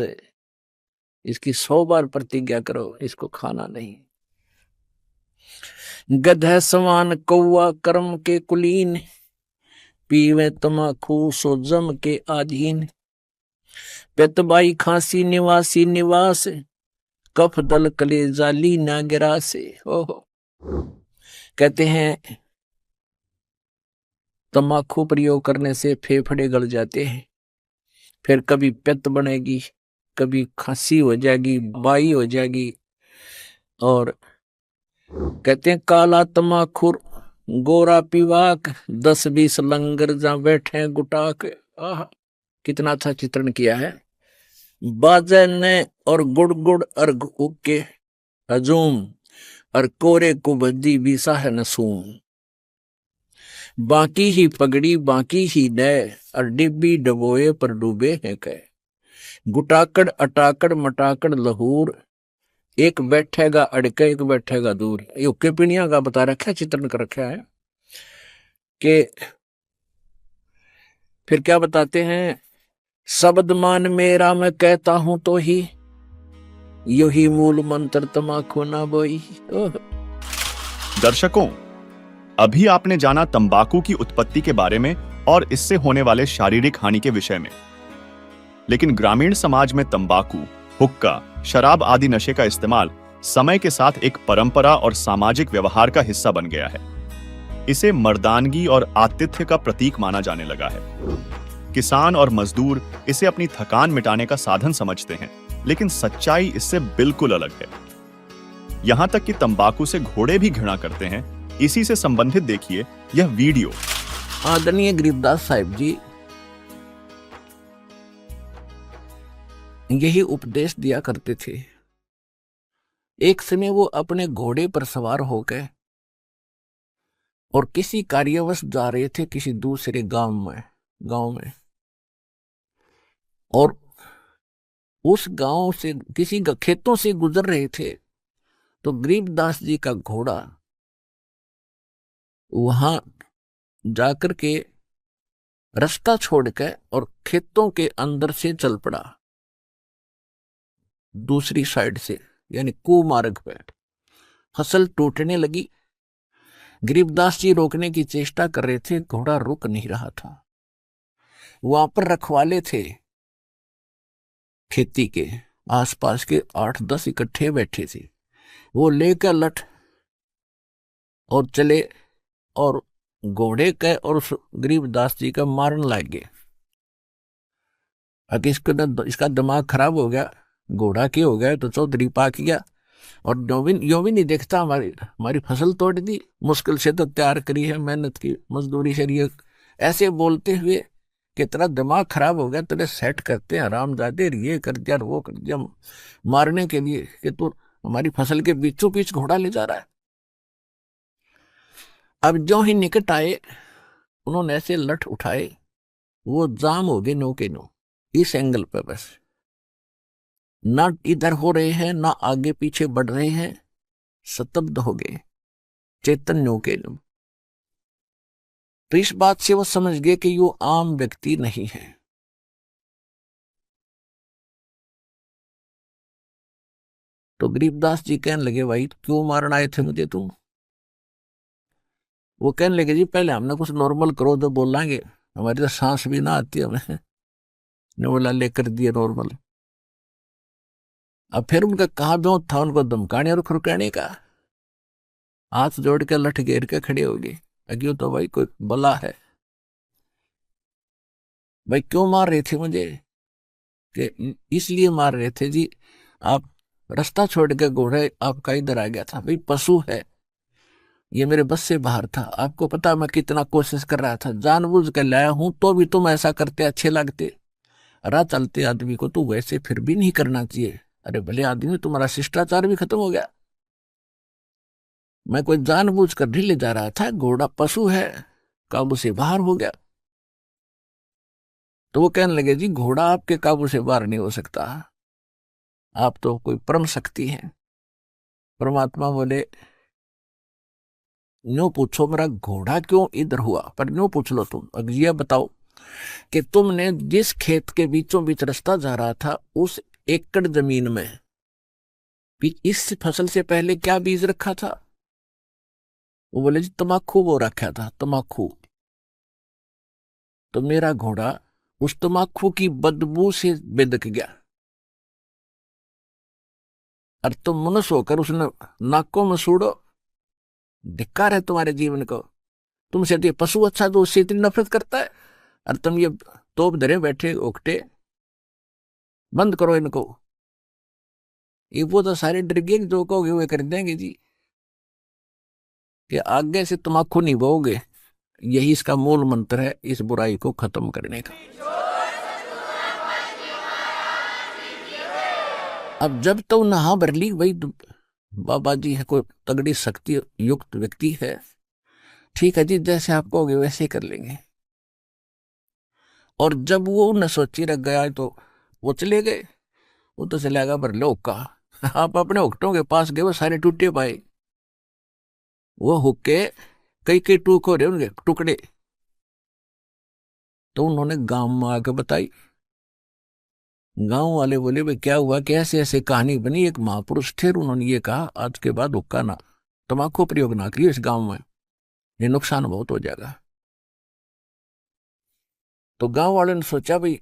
इसकी 100 बार प्रतिज्ञा करो, इसको खाना नहीं। गधे समान कौआ कर्म के कुलीन, पीवे तमाकू सो जम के आधीन। पेतबाई खांसी निवासी निवास, कफ दल कले जाली ना गिरा से। ओहो, कहते हैं तम्बाकू प्रयोग करने से फेफड़े गल जाते हैं, फिर कभी पित्त बनेगी, कभी खांसी हो जाएगी, बाई हो जाएगी। और कहते हैं काला तम्बाकू गोरा पीवाक, 10-20 लंगर जहां बैठे गुटाक। आह, कितना अच्छा चित्रण किया है। बाजे ने और गुड़ गुड़ अर्घ उके हजूम, और कोरे को बद्दी बीसा है नसूम। बाकी ही पगड़ी बाकी ही नय, और डिब्बी डबोए पर डूबे हैं कह। गुटाकड़ अटाकड़ मटाकड़ लहूर, एक बैठेगा अड़के, एक बैठेगा दूर। ये उक्के पिणिया का बता रखा है, चित्रण कर रखा है कि फिर क्या बताते हैं, शब्द मान मेरा मैं कहता हूं तो ही, यही मूल मंत्र तमाकू ना बोई। दर्शकों, अभी आपने जाना तंबाकू की उत्पत्ति के बारे में और इससे होने वाले शारीरिक हानि के विषय में। लेकिन ग्रामीण समाज में तंबाकू, हुक्का, शराब आदि नशे का इस्तेमाल समय के साथ एक परंपरा और सामाजिक व्यवहार का हिस्सा बन गया है। इसे मर्दानगी और आतिथ्य का प्रतीक माना जाने लगा है। किसान और मजदूर इसे अपनी थकान मिटाने का साधन समझते हैं, लेकिन सच्चाई इससे बिल्कुल अलग है। यहां तक कि तंबाकू से घोड़े भी घृणा करते हैं। इसी से संबंधित देखिए यह वीडियो। आदरणीय गरीबदास साहिब जी यही उपदेश दिया करते थे। एक समय वो अपने घोड़े पर सवार होकर और किसी कार्यवश जा रहे थे किसी दूसरे गांव में, और उस गांव से किसी खेतों से गुजर रहे थे, तो गरीबदास जी का घोड़ा वहां जाकर के रास्ता छोड़कर और खेतों के अंदर से चल पड़ा, दूसरी साइड से, यानी कुमार्ग पे। फसल टूटने लगी। गरीबदास जी रोकने की चेष्टा कर रहे थे, घोड़ा रुक नहीं रहा था। वहां पर रखवाले थे खेती के, आसपास के 8-10 इकट्ठे बैठे थे। वो लेकर लठ और चले और घोड़े का और गरीबदास जी का मारने लग गए। अगर इसका दिमाग खराब हो गया, घोड़ा के हो गया तो चौधरी पाक गया, और यो भी नहीं देखता हमारी फसल तोड़ दी, मुश्किल से तो तैयार करी है, मेहनत की मजदूरी से। ऐसे बोलते हुए कि तेरा दिमाग खराब हो गया, तेरे सेट करते हैं हरामजादे, ये कर दिया वो कर दिया, मारने के लिए कि तू हमारी फसल के बीचों बीच घोड़ा ले जा रहा है। अब जो ही निकट आए, उन्होंने ऐसे लठ उठाए, वो जाम हो गए नो के नो, इस एंगल पे बस, ना इधर हो रहे हैं ना आगे पीछे बढ़ रहे हैं, स्तब्ध हो गए, चैतन्य के नो। तो इस बात से वो समझ गए कि वो आम व्यक्ति नहीं है। तो गरीबदास जी कहने लगे, भाई क्यों मारना आए थे मुझे तुम? वो कहने लगे, जी पहले हमने कुछ नॉर्मल करो तो बोलेंगे, हमारी तो सांस भी ना आती हमें। ने बोला लेकर दिए नॉर्मल। अब फिर उनका कहाँ ब्यों था उनको धमकाने और खुरकाने का। हाथ जोड़ के लठ घेर के खड़े हो गए, अग्यो तो भाई कोई बला है, भाई क्यों मार रहे थे मुझे? कि इसलिए मार रहे थे जी, आप रास्ता छोड़ के घोड़े आपका इधर आ गया था, भाई पशु है, ये मेरे बस से बाहर था। आपको पता मैं कितना कोशिश कर रहा था, जानबूझ कर लाया हूं, तो भी तुम ऐसा करते अच्छे लगते। राह चलते आदमी को तो वैसे फिर भी नहीं करना चाहिए। अरे भले आदमी, तुम्हारा शिष्टाचार भी खत्म हो गया। मैं कोई जानबूझ कर नहीं ले जा रहा था, घोड़ा पशु है, काबू से बाहर हो गया। तो वो कहने लगे, जी घोड़ा आपके काबू से बाहर नहीं हो सकता, आप तो कोई परम शक्ति है। परमात्मा बोले, न्यों पूछो मेरा घोड़ा क्यों इधर हुआ, पर न्यों पूछ लो तुम। अब ये बताओ कि तुमने जिस खेत के बीचों बीच रास्ता जा रहा था, उस एकड़ जमीन में इस फसल से पहले क्या बीज रखा था? वो बोले, जी तमाकू वो रखा था, तमाकू। तो मेरा घोड़ा उस तमाकू की बदबू से बेदक गया, और तुम मनुष्य होकर उसने नाकों में सूड़ो। धिक्कार है तुम्हारे जीवन को। तुमसे तो ये पशु अच्छा, तो उससे इतनी नफरत करता है, और तुम ये तोप धरे बैठे ओकटे। बंद करो इनको। ये वो तो सारे डर गए, जो कहोगे वे कर देंगे जी, कि आगे से तमाकू नहीं बोओगे। यही इसका मूल मंत्र है इस बुराई को खत्म करने का। अब जब तो नहा भर ली, भाई बाबा जी है, कोई तगड़ी शक्ति युक्त व्यक्ति है, ठीक है जी, जैसे आप कहोगे वैसे ही कर लेंगे। और जब वो न सोची रख गया, तो वो चले गए। वो तो चलेगा भर लो का, आप अपने हुक्कों के पास गए, वो सारे टूटे पाए, वो हुक्के कई कई टूक हो रहे उनके टुकड़े। तो उन्होंने गांव में आके बताई। गांव वाले बोले भाई क्या हुआ, कैसे ऐसे कहानी बनी। एक महापुरुष थे, उन्होंने ये कहा आज के बाद हुक्का ना, तम्बाकू प्रयोग ना करिए इस गांव में, ये नुकसान बहुत हो जाएगा। तो गांव वालों ने सोचा भाई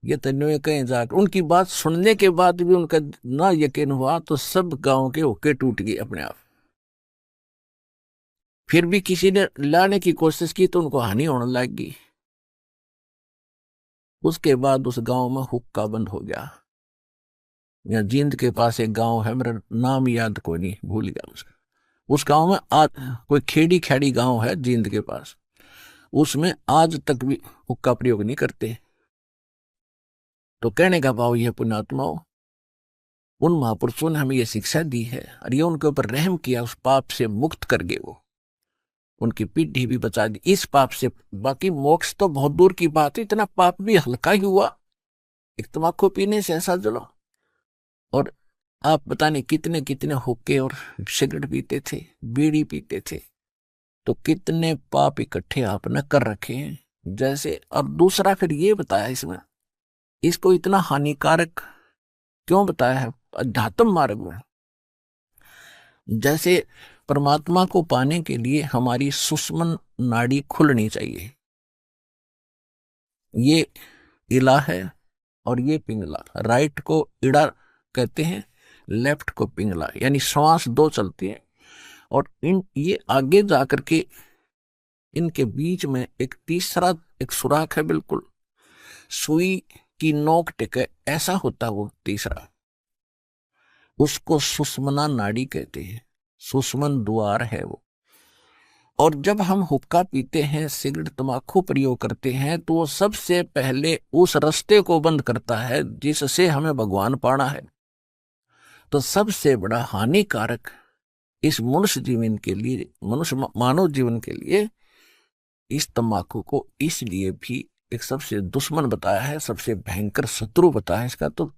ये तन्ने कहीं जाकर, उनकी बात सुनने के बाद भी उनका ना यकीन हुआ, तो सब गांव के हुक्के टूट गए अपने आप। फिर भी किसी ने लाने की कोशिश की तो उनको हानि होने लग गई। उसके बाद उस गांव में हुक्का बंद हो गया। यहाँ जींद के पास एक गांव है, मेरा नाम याद कोई नहीं, भूल गया उसका। उस गांव में कोई खेड़ी खेड़ी गांव है जींद के पास, उसमें आज तक भी हुक्का प्रयोग नहीं करते। तो कहने का भाव यह पुण्यात्माओं, उन महापुरुषों ने हमें यह शिक्षा दी है और ये उनके ऊपर रहम किया, उस पाप से मुक्त कर गए, वो उनकी पीढ़ी भी बचा दी इस पाप से। बाकी मोक्ष तो बहुत दूर की बात है, इतना पाप भी हल्का ही हुआ एक तम्बाकू पीने से, ऐसा चलो। और आप बताने कितने कितने हुक्के और सिगरेट पीते थे, बीड़ी पीते थे, तो कितने पाप इकट्ठे आपने कर रखे हैं जैसे। और दूसरा फिर ये बताया इसमें, इसको इतना हानिकारक क्यों बताया है अध्यात्म मार्ग में। जैसे परमात्मा को पाने के लिए हमारी सुषुम्न नाड़ी खुलनी चाहिए, ये इला है और ये पिंगला, राइट को इड़ा कहते हैं, लेफ्ट को पिंगला, यानी श्वास दो चलती है। और ये आगे जाकर के इनके बीच में एक तीसरा एक सुराख है, बिल्कुल सुई की नोक टिके ऐसा होता वो तीसरा, उसको सुषुम्ना नाड़ी कहते हैं, सुषुम्न द्वार है वो। और जब हम हुक्का पीते हैं, सिगरेट तम्बाकू प्रयोग करते हैं, तो वो सबसे पहले उस रास्ते को बंद करता है जिससे हमें भगवान पाना है। तो सबसे बड़ा हानिकारक इस मनुष्य जीवन के लिए, मनुष्य मानव जीवन के लिए इस तम्बाकू को इसलिए भी एक सबसे दुश्मन बताया है, सबसे भयंकर शत्रु बताया है। इसका तो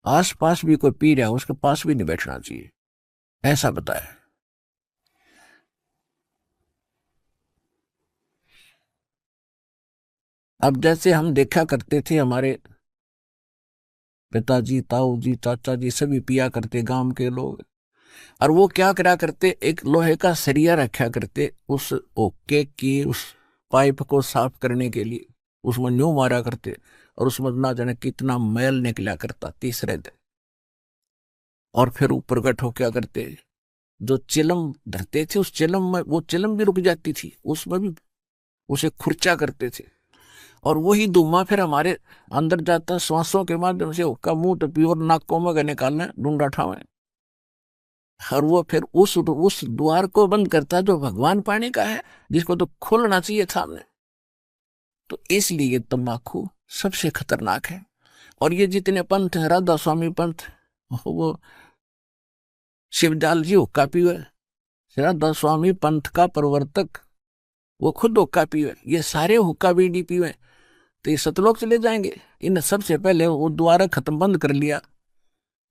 आस पास भी कोई पी रहा है उसके पास भी नहीं बैठना चाहिए, ऐसा बताया। अब जैसे हम देखा करते थे, हमारे पिताजी, ताऊ जी, चाचा जी सभी पिया करते गांव के लोग, और वो क्या करा करते, एक लोहे का सरिया रखा करते उस ओके की उस पाइप को साफ करने के लिए, उसमें न्यू मारा करते और उसमें ना जाने कितना मैल निकला करता तीसरे दिन। और फिर ऊपर गठो क्या करते, जो चिलम धरते थे उस चिलम में, वो चिलम भी रुक जाती थी, उसमें भी उसे खुर्चा करते थे। और वही धुआं फिर हमारे अंदर जाता श्वासों के माध्यम से, उसका मुंह तो प्योर नाकों में निकालना ढूंढा ठावे, और वो फिर उस द्वार को बंद करता जो भगवान पाने का है, जिसको तो खोलना चाहिए था हमने। तो इसलिए तम्बाकू सबसे खतरनाक है। और ये जितने पंथ हैं, राधा स्वामी पंथ, वो शिवजाल जी हुक्का पीवे, राधा स्वामी पंथ का प्रवर्तक वो खुद हुक्का पीवे, ये सारे हुक्का बीड़ी पीवे, तो ये सतलोक चले जाएंगे। इन सबसे पहले वो द्वारा खत्म बंद कर लिया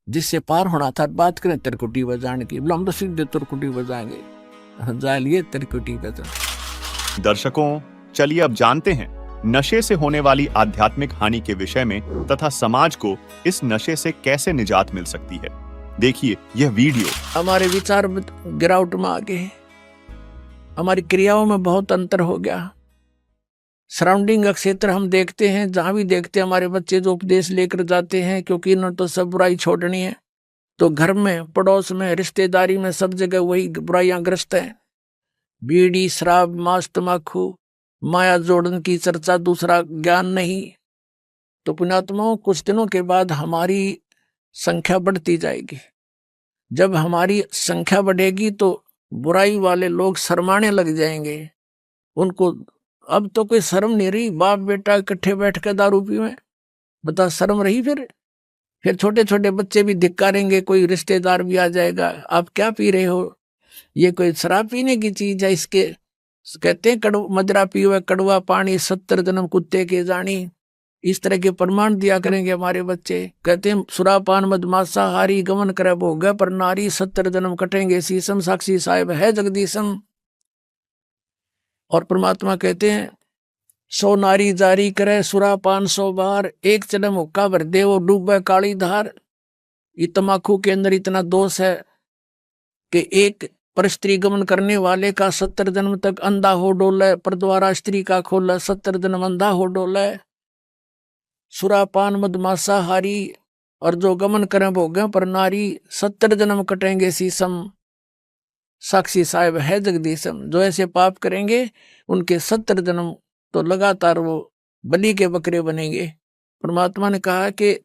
जिससे पार होना था। बात करें तिरकुटी बजाने की, बोला हम तो सीधे तिरकुटी बजाएंगे, जा लिए तिरकुटी बजा। दर्शकों, चलिए अब जानते हैं नशे से होने वाली आध्यात्मिक हानि के विषय में तथा समाज को इस नशे से कैसे निजात मिल सकती है। देखिए यह वीडियो। हमारे विचार गिरावट में आ गए, हमारी क्रियाओं में बहुत अंतर हो गया। सराउंडिंग का क्षेत्र हम देखते हैं, जहां भी देखते हैं हमारे बच्चे जो उपदेश लेकर जाते हैं, क्योंकि इन्होंने तो सब बुराई छोड़नी है, तो घर में, पड़ोस में, रिश्तेदारी में, सब जगह वही बुराइयां ग्रस्त है। बीड़ी, शराब, मांस, तम्बाकू, माया जोड़न की चर्चा, दूसरा ज्ञान नहीं। तो पुण्यात्माओं, कुछ दिनों के बाद हमारी संख्या बढ़ती जाएगी। जब हमारी संख्या बढ़ेगी तो बुराई वाले लोग शर्माने लग जाएंगे। उनको अब तो कोई शर्म नहीं रही, बाप बेटा इकट्ठे बैठ कर दारू पीवे, बता शर्म रही? फिर छोटे छोटे बच्चे भी धिक्कारेंगे, कोई रिश्तेदार भी आ जाएगा, आप क्या पी रहे हो, ये कोई शराब पीने की चीज है? इसके कहते हैं मदरा पीवे कड़वा पानी, 70 जन्म कुत्ते के जानी। इस तरह के प्रमाण दिया करेंगे हमारे बच्चे। कहते हैं सुरापान मदमासा हारी गमन करे भोग पर नारी 70 जन्म कटेंगे शीशम साक्षी साहिब है जगदीशम। और परमात्मा कहते हैं 100 नारी जारी करे सुरापान 100 बार, एक जन्म हुक्का भर दे वो डूबे काली धार। ये तमाकू के अंदर इतना दोष है कि एक पर स्त्री गमन करने वाले का 70 जन्म तक अंधा हो डोले, पर द्वारा स्त्री का खोले 70 जन्म अंधा हो डोले। सुरापान मदमासा हारी और जो गमन करें भोगे पर नारी 70 जन्म कटेंगे शीशम साक्षी साहिब है जगदीशम। जो ऐसे पाप करेंगे उनके 70 जन्म तो लगातार वो बलि के बकरे बनेंगे। परमात्मा ने कहा कि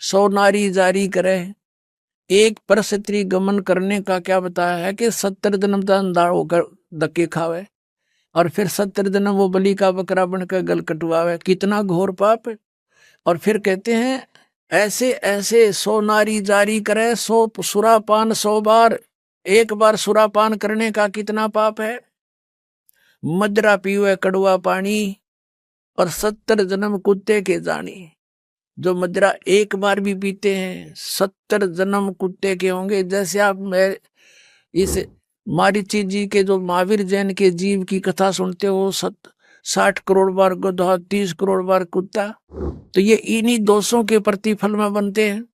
100 नारी जारी करे, एक पर स्त्री गमन करने का क्या बताया है कि 70 जन्म तक अंधा होकर धक्के खावे और फिर 70 जन्म वो बलि का बकरा बनकर गल कटवावे। कितना घोर पाप। और फिर कहते हैं ऐसे ऐसे 100 नारी जारी करे 100 सुरापान 100 बार, एक बार सुरापान करने का कितना पाप है। मदरा पीवे कड़वा पानी और 70 जन्म कुत्ते के जानी। जो मदरा एक बार भी पीते हैं 70 जन्म कुत्ते के होंगे। जैसे आप मैं इस मारीची जी के जो महावीर जैन के जीव की कथा सुनते हो 60 करोड़ बार गधा 30 करोड़ बार कुत्ता, तो ये इन्हीं दोषों के प्रतिफल में बनते हैं।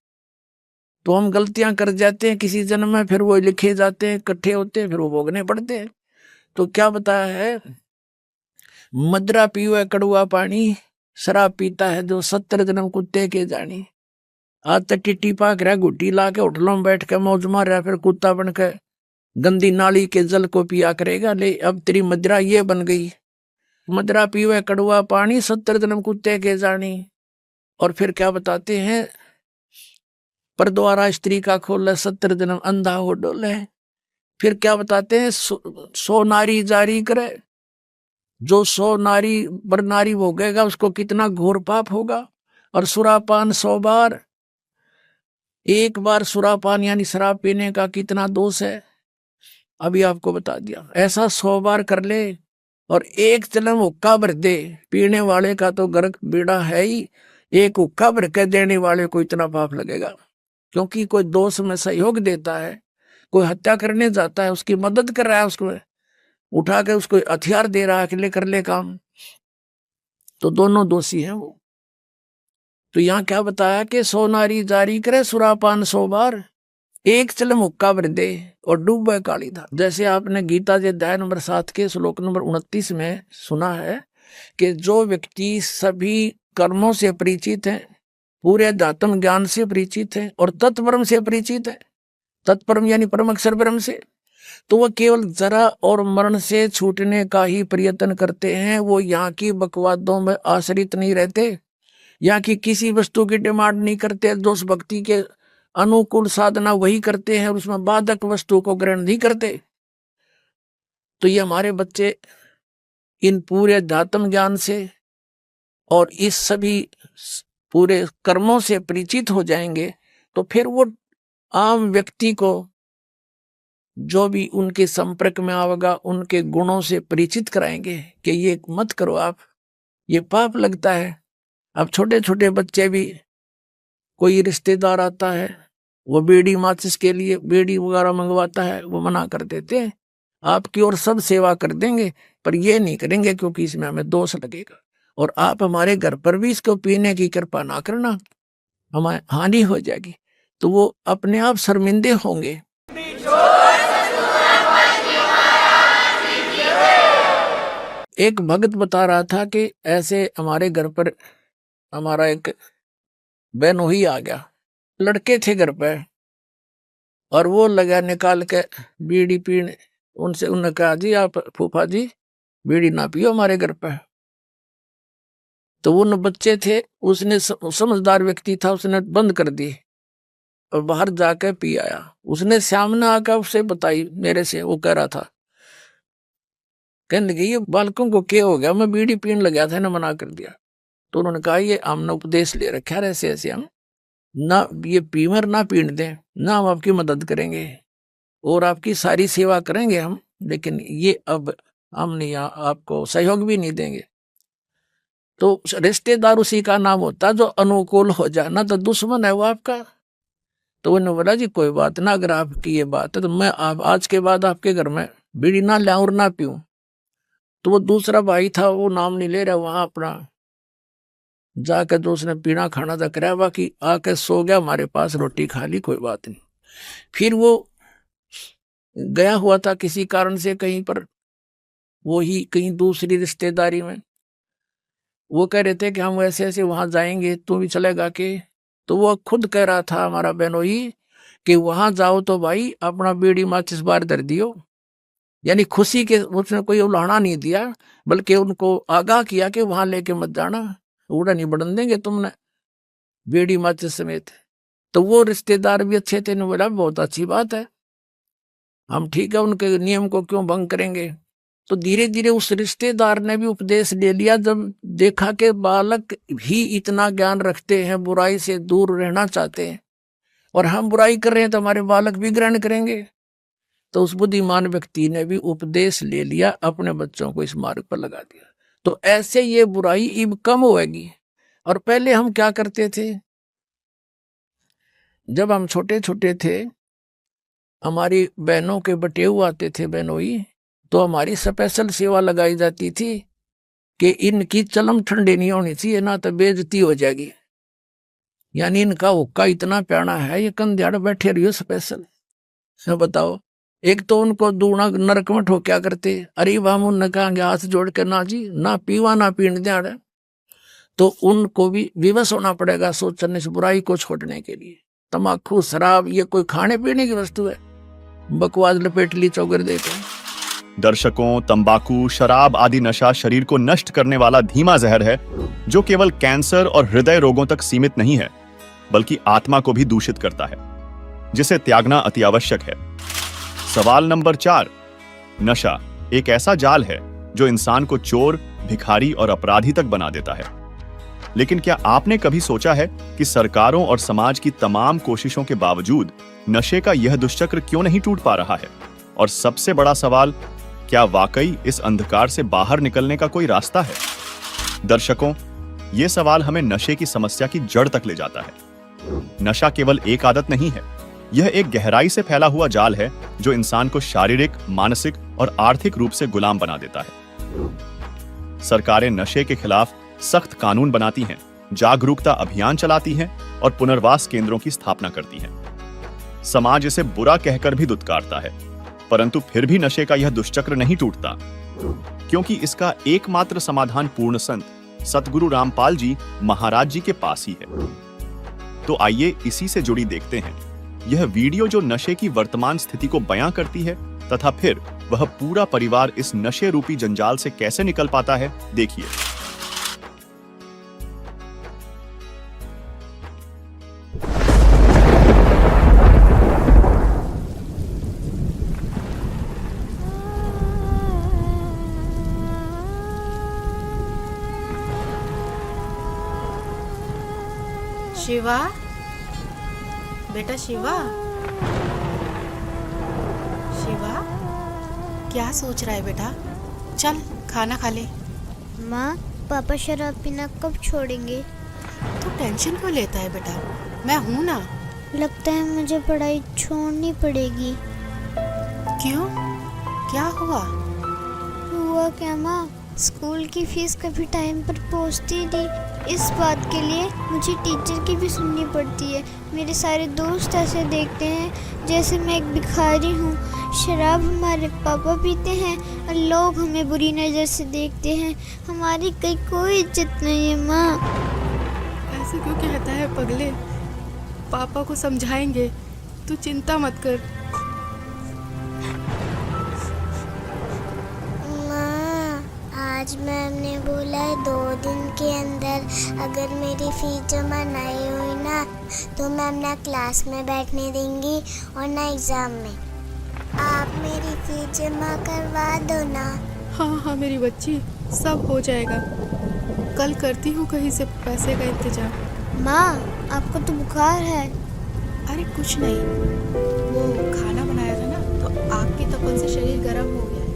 तो हम गलतियां कर जाते हैं किसी जन्म में, फिर वो लिखे जाते हैं, इकट्ठे होते हैं, फिर वो भोगने पड़ते हैं। तो क्या बताया है, मदरा पीवे कड़वा पानी, शराब पीता है जो 70 जन्म कुत्ते के जानी। आज तक टिट्टी पाक रहा घुट्टी ला के होटलों में बैठ के मौज मार रहा, फिर कुत्ता बन के गंदी नाली के जल को पिया करेगा। ले अब तेरी मदरा ये बन गई, मदरा पीवे कड़वा पानी 70 जन्म कुत्ते के जानी। और फिर क्या बताते हैं, पर द्वारा स्त्री का खोले 70 जन्म अंधा हो डोले। फिर क्या बताते हैं 100 नारी जारी करे, जो 100 नारी पर नारी भोगेगा उसको कितना घोर पाप होगा। और सुरापान 100 बार, एक बार सुरापान यानी शराब पीने का कितना दोष है, अभी आपको बता दिया। ऐसा 100 बार कर ले और एक जन्म हुक्का भर दे, पीने वाले का तो गर्क बेड़ा है ही, एक हुक्का भर के देने वाले को इतना पाप लगेगा। क्योंकि कोई दोष में सहयोग देता है, कोई हत्या करने जाता है, उसकी मदद कर रहा है, उसको उठा के उसको हथियार दे रहा है कि ले कर ले काम, तो दोनों दोषी हैं वो। तो यहाँ क्या बताया कि 100 नारी जारी करे सुरापान 100 बार, एक चलम हुक्का भर दे और डूबे काली धार। जैसे आपने गीता जी अध्याय नंबर 7 के श्लोक नंबर 29 में सुना है कि जो व्यक्ति सभी कर्मों से परिचित है, पूरे अध्यात्म ज्ञान से परिचित है और तत्परम से परिचित है, तत्परम यानी परम अक्षर ब्रह्म से, तो वह केवल जरा और मरण से छूटने का ही प्रयत्न करते हैं। वो यहाँ की बकवादों में आश्रित नहीं रहते, यहाँ की किसी वस्तु की डिमांड नहीं करते, दोष भक्ति के अनुकूल साधना वही करते हैं और उसमें बाधक वस्तु को ग्रहण नहीं करते। तो ये हमारे बच्चे इन पूरे अध्यात्म ज्ञान से और इस सभी पूरे कर्मों से परिचित हो जाएंगे, तो फिर वो आम व्यक्ति को जो भी उनके संपर्क में आवेगा उनके गुणों से परिचित कराएंगे कि ये मत करो आप, ये पाप लगता है। अब छोटे छोटे बच्चे भी, कोई रिश्तेदार आता है, वो बीड़ी माचिस के लिए बीड़ी वगैरह मंगवाता है, वो मना कर देते हैं, आपकी और सब सेवा कर देंगे पर ये नहीं करेंगे क्योंकि इसमें हमें दोष लगेगा। और आप हमारे घर पर भी इसको पीने की कृपा ना करना, हमारी हानि हो जाएगी। तो वो अपने आप शर्मिंदे होंगे। एक भक्त बता रहा था कि ऐसे हमारे घर पर हमारा एक बहनोई आ गया, लड़के थे घर पे और वो लगा निकाल के बीड़ी पीने। उनसे उन्होंने कहा जी आप फूफा जी बीड़ी ना पियो हमारे घर पे। तो वो न बच्चे थे, उसने समझदार व्यक्ति था, उसने बंद कर दी और बाहर जाकर पी आया। उसने सामने आकर उससे बताई मेरे से, वो कह रहा था, कहने लगे ये बालकों को क्या हो गया, मैं बीड़ी पीने लगा था ना मना कर दिया। तो उन्होंने कहा ये हमने उपदेश ले रखा है ऐसे ऐसे, हम ना ये पीमर ना पीने दें, ना हम आपकी मदद करेंगे और आपकी सारी सेवा करेंगे हम, लेकिन ये अब हम नहीं आपको सहयोग भी नहीं देंगे। तो रिश्तेदार उसी का नाम होता है जो अनुकूल हो जाए, ना तो दुश्मन है वो आपका। तो उन्होंने बोला जी कोई बात ना, अगर आपकी ये बात है तो मैं आज के बाद आपके घर में बीड़ी ना लाऊं और ना पीऊं। तो वो दूसरा भाई था, वो नाम नहीं ले रहा, वहां अपना जाकर जो उसने पीना खाना था कराया, बाकी आके सो गया हमारे पास, रोटी खा ली, कोई बात नहीं। फिर वो गया हुआ था किसी कारण से कहीं पर, वो ही कहीं दूसरी रिश्तेदारी में। वो कह रहे थे कि हम ऐसे ऐसे वहां जाएंगे, तू भी चलेगा के? तो वो खुद कह रहा था हमारा बहनोई कि वहां जाओ तो भाई अपना बीड़ी माचिस बार धर दियो, यानी खुशी के, उसने कोई उलाहना नहीं दिया, बल्कि उनको आगाह किया कि वहां लेके मत जाना, उड़ा नहीं बढ़न देंगे तुमने बीड़ी माचिस समेत। तो वो रिश्तेदार भी अच्छे थे, ने बोला बहुत अच्छी बात है, हम ठीक है, उनके नियम को क्यों भंग करेंगे। तो धीरे धीरे उस रिश्तेदार ने भी उपदेश ले लिया, जब देखा कि बालक भी इतना ज्ञान रखते हैं, बुराई से दूर रहना चाहते हैं, और हम बुराई कर रहे हैं तो हमारे बालक भी ग्रहण करेंगे। तो उस बुद्धिमान व्यक्ति ने भी उपदेश ले लिया, अपने बच्चों को इस मार्ग पर लगा दिया। तो ऐसे ये बुराई अब कम होगी। और पहले हम क्या करते थे, जब हम छोटे छोटे थे, हमारी बहनों के बटेऊ आते थे बहनोई, तो हमारी स्पेशल सेवा लगाई जाती थी कि इनकी चलम ठंडी नहीं होनी चाहिए, ना तो बेइज्जती हो जाएगी, यानी इनका हुक्का इतना प्यारा है, ये कंध्याड़ बैठे रहियो स्पेशल। सब बताओ, एक तो उनको दूना नरक में ठोक्या करते, अरे हम उनने कहेंगे हाथ जोड़ के ना जी, ना पीवा ना पीने दें, तो उनको भी विवश होना पड़ेगा सोचने से बुराई को छोड़ने के लिए। तम्बाकू शराब ये कोई खाने पीने की वस्तु है, बकवास लपेट ली चौगर देकर। दर्शकों, तंबाकू, शराब आदि नशा शरीर को नष्ट करने वाला धीमा जहर है, जो केवल कैंसर और हृदय रोगों तक सीमित नहीं है, बल्कि आत्मा को भी दूषित करता है, जिसे त्यागना अति आवश्यक है। सवाल नंबर 4, नशा एक ऐसा जाल है जो इंसान को चोर, भिखारी और अपराधी तक बना देता है। लेकिन क्या आपने कभी सोचा है कि सरकारों और समाज की तमाम कोशिशों के बावजूद नशे का यह दुष्चक्र क्यों नहीं टूट पा रहा है? और सबसे बड़ा सवाल, क्या वाकई इस अंधकार से बाहर निकलने का कोई रास्ता है? दर्शकों, यह सवाल हमें नशे की समस्या की जड़ तक ले जाता है। नशा केवल एक आदत नहीं है, यह एक गहराई से फैला हुआ जाल है जो इंसान को शारीरिक, मानसिक और आर्थिक रूप से गुलाम बना देता है। सरकारें नशे के खिलाफ सख्त कानून बनाती हैं, जागरूकता अभियान चलाती हैं और पुनर्वास केंद्रों की स्थापना करती हैं। समाज इसे बुरा कहकर भी दुत्कारता है, परंतु फिर भी नशे का यह दुष्चक्र नहीं टूटता, क्योंकि इसका एकमात्र समाधान पूर्ण संत सतगुरु रामपाल जी महाराज जी के पास ही है। तो आइए इसी से जुड़ी देखते हैं यह वीडियो जो नशे की वर्तमान स्थिति को बयां करती है, तथा फिर वह पूरा परिवार इस नशे रूपी जंजाल से कैसे निकल पाता है। देखिए। शिवा, बेटा शिवा, शिवा, क्या सोच रहा है बेटा? चल खाना खा ले। माँ, पापा शराब पीना कब छोड़ेंगे? तू टेंशन क्यों लेता है बेटा, मैं हूँ ना। लगता है मुझे पढ़ाई छोड़नी पड़ेगी। क्यों, क्या हुआ? हुआ क्या माँ, स्कूल की फीस कभी टाइम पर पहुँचती नहीं। इस बात के लिए मुझे टीचर की भी सुननी पड़ती है। मेरे सारे दोस्त ऐसे देखते हैं जैसे मैं एक भिखारी हूँ। शराब हमारे पापा पीते हैं और लोग हमें बुरी नज़र से देखते हैं। हमारी कहीं कोई इज्जत नहीं है माँ। ऐसे क्यों कहता है पगले? पापा को समझाएंगे, तू चिंता मत कर। आज मैम ने बोला है 2 दिन के अंदर अगर मेरी फीस जमा नहीं हुई ना तो मैम ना क्लास में बैठने देंगी और ना एग्ज़ाम में। आप मेरी फीस जमा करवा दो ना। हाँ हाँ मेरी बच्ची, सब हो जाएगा। कल करती हूँ कहीं से पैसे का इंतजाम। माँ, आपको तो बुखार है। अरे कुछ नहीं, वो खाना बनाया था ना तो आग की तपन से शरीर गर्म हो गया है।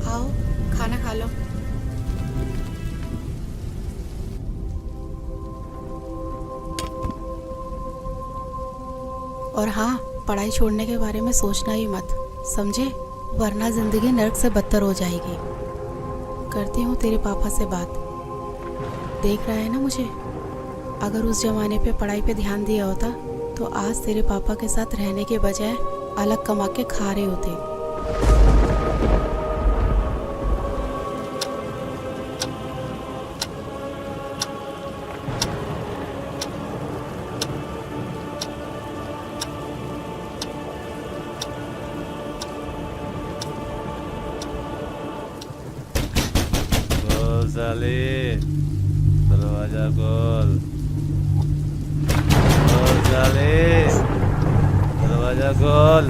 आओ खाना खा लो। और हाँ, पढ़ाई छोड़ने के बारे में सोचना ही मत, समझे? वरना जिंदगी नर्क से बदतर हो जाएगी। करती हूँ तेरे पापा से बात। देख रहा है ना मुझे? अगर उस जमाने पे पढ़ाई पे ध्यान दिया होता तो आज तेरे पापा के साथ रहने के बजाय अलग कमा के खा रहे होते। साले, दरवाजा खोल। खोल साले, दरवाजा खोल।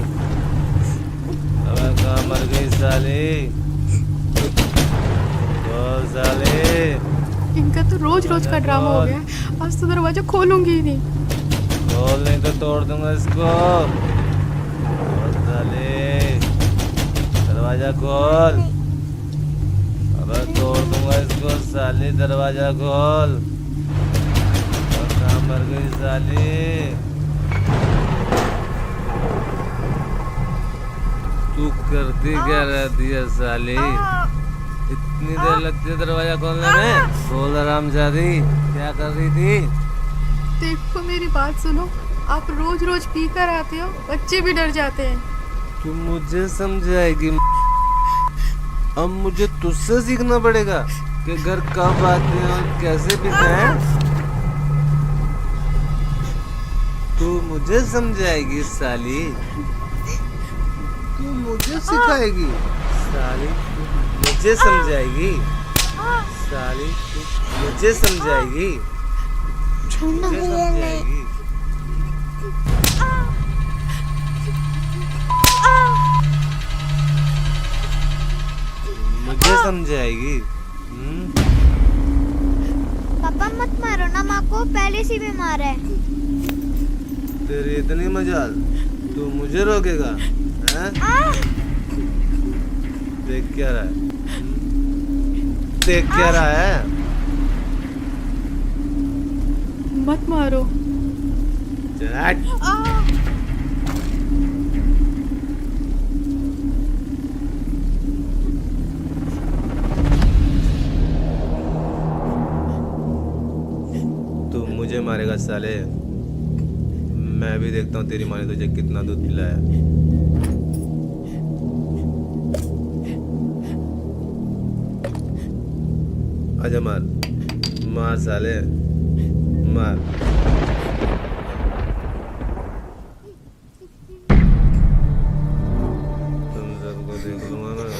अब कहाँ मर गई साली? खोल साले। इनका तो रोज रोज का ड्रामा हो गया। आज तो दरवाजा खोलूंगी ही नहीं। खोल नहीं तो तोड़ दूंगा इसको। खोल साले, दरवाजा खोल। तोड़ दूंगा इसको साली, दरवाजा खोल। और कहाँ मर गई साली? तू करती क्या रहती है साली? इतनी देर लगती है दरवाजा खोलने में? खोल हरामजादी, क्या कर रही थी? देखो मेरी बात सुनो, आप रोज रोज पी कर आते हो, बच्चे भी डर जाते हैं। तू मुझे समझाएगी? अब मुझे तुझसे सीखना पड़ेगा कि घर कब आते हैं और कैसे पीते हैं। तू मुझे समझाएगी साली? तू मुझे सिखाएगी साली? मुझे समझाएगी साली? तू मुझे समझाएगी? मुझे समझाएगी? मुझे समझाएगी? पापा मत मारो ना, माँ को पहले से बीमार है। तेरी इतनी मजाल, तू मुझे रोकेगा? हैं? देख क्या रहा है? देख क्या रहा है? मत मारो। तू मुझे मारेगा साले? मैं भी देखता हूँ तेरी माँ ने तुझे कितना दूध पिलाया। आजा मार, मार साले, मार। तुम सबको देख लूंगा मैं।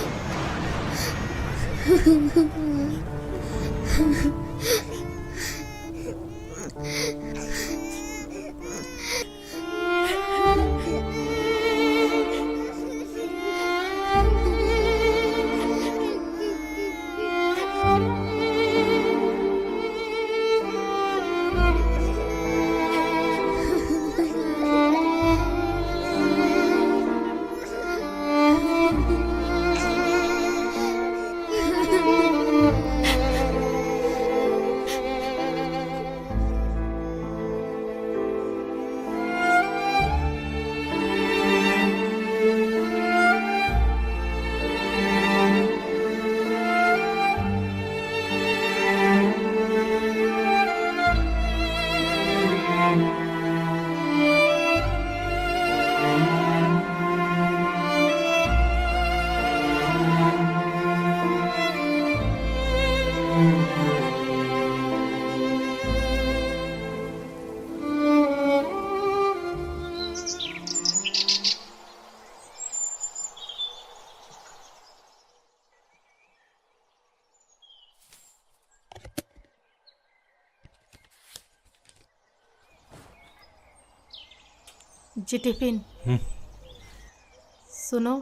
जी टिफिन सुनो,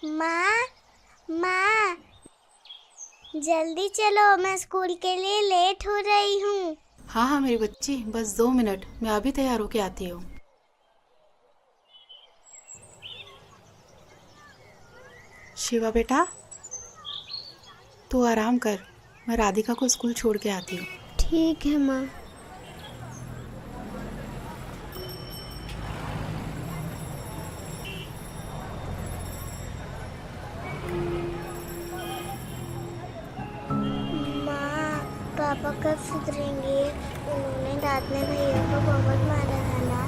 माँ माँ जल्दी चलो, मैं स्कूल के लिए लेट हो रही हूँ। हाँ हाँ मेरी बच्ची, बस 2 मिनट, मैं अभी तैयार होके आती हूँ। शिवा बेटा, तू आराम कर, मैं राधिका को स्कूल छोड़ के आती हूँ। ठीक है माँ। माँ, पापा कब सुधरेंगे? उन्होंने रात में भैया को बहुत मारा था ना।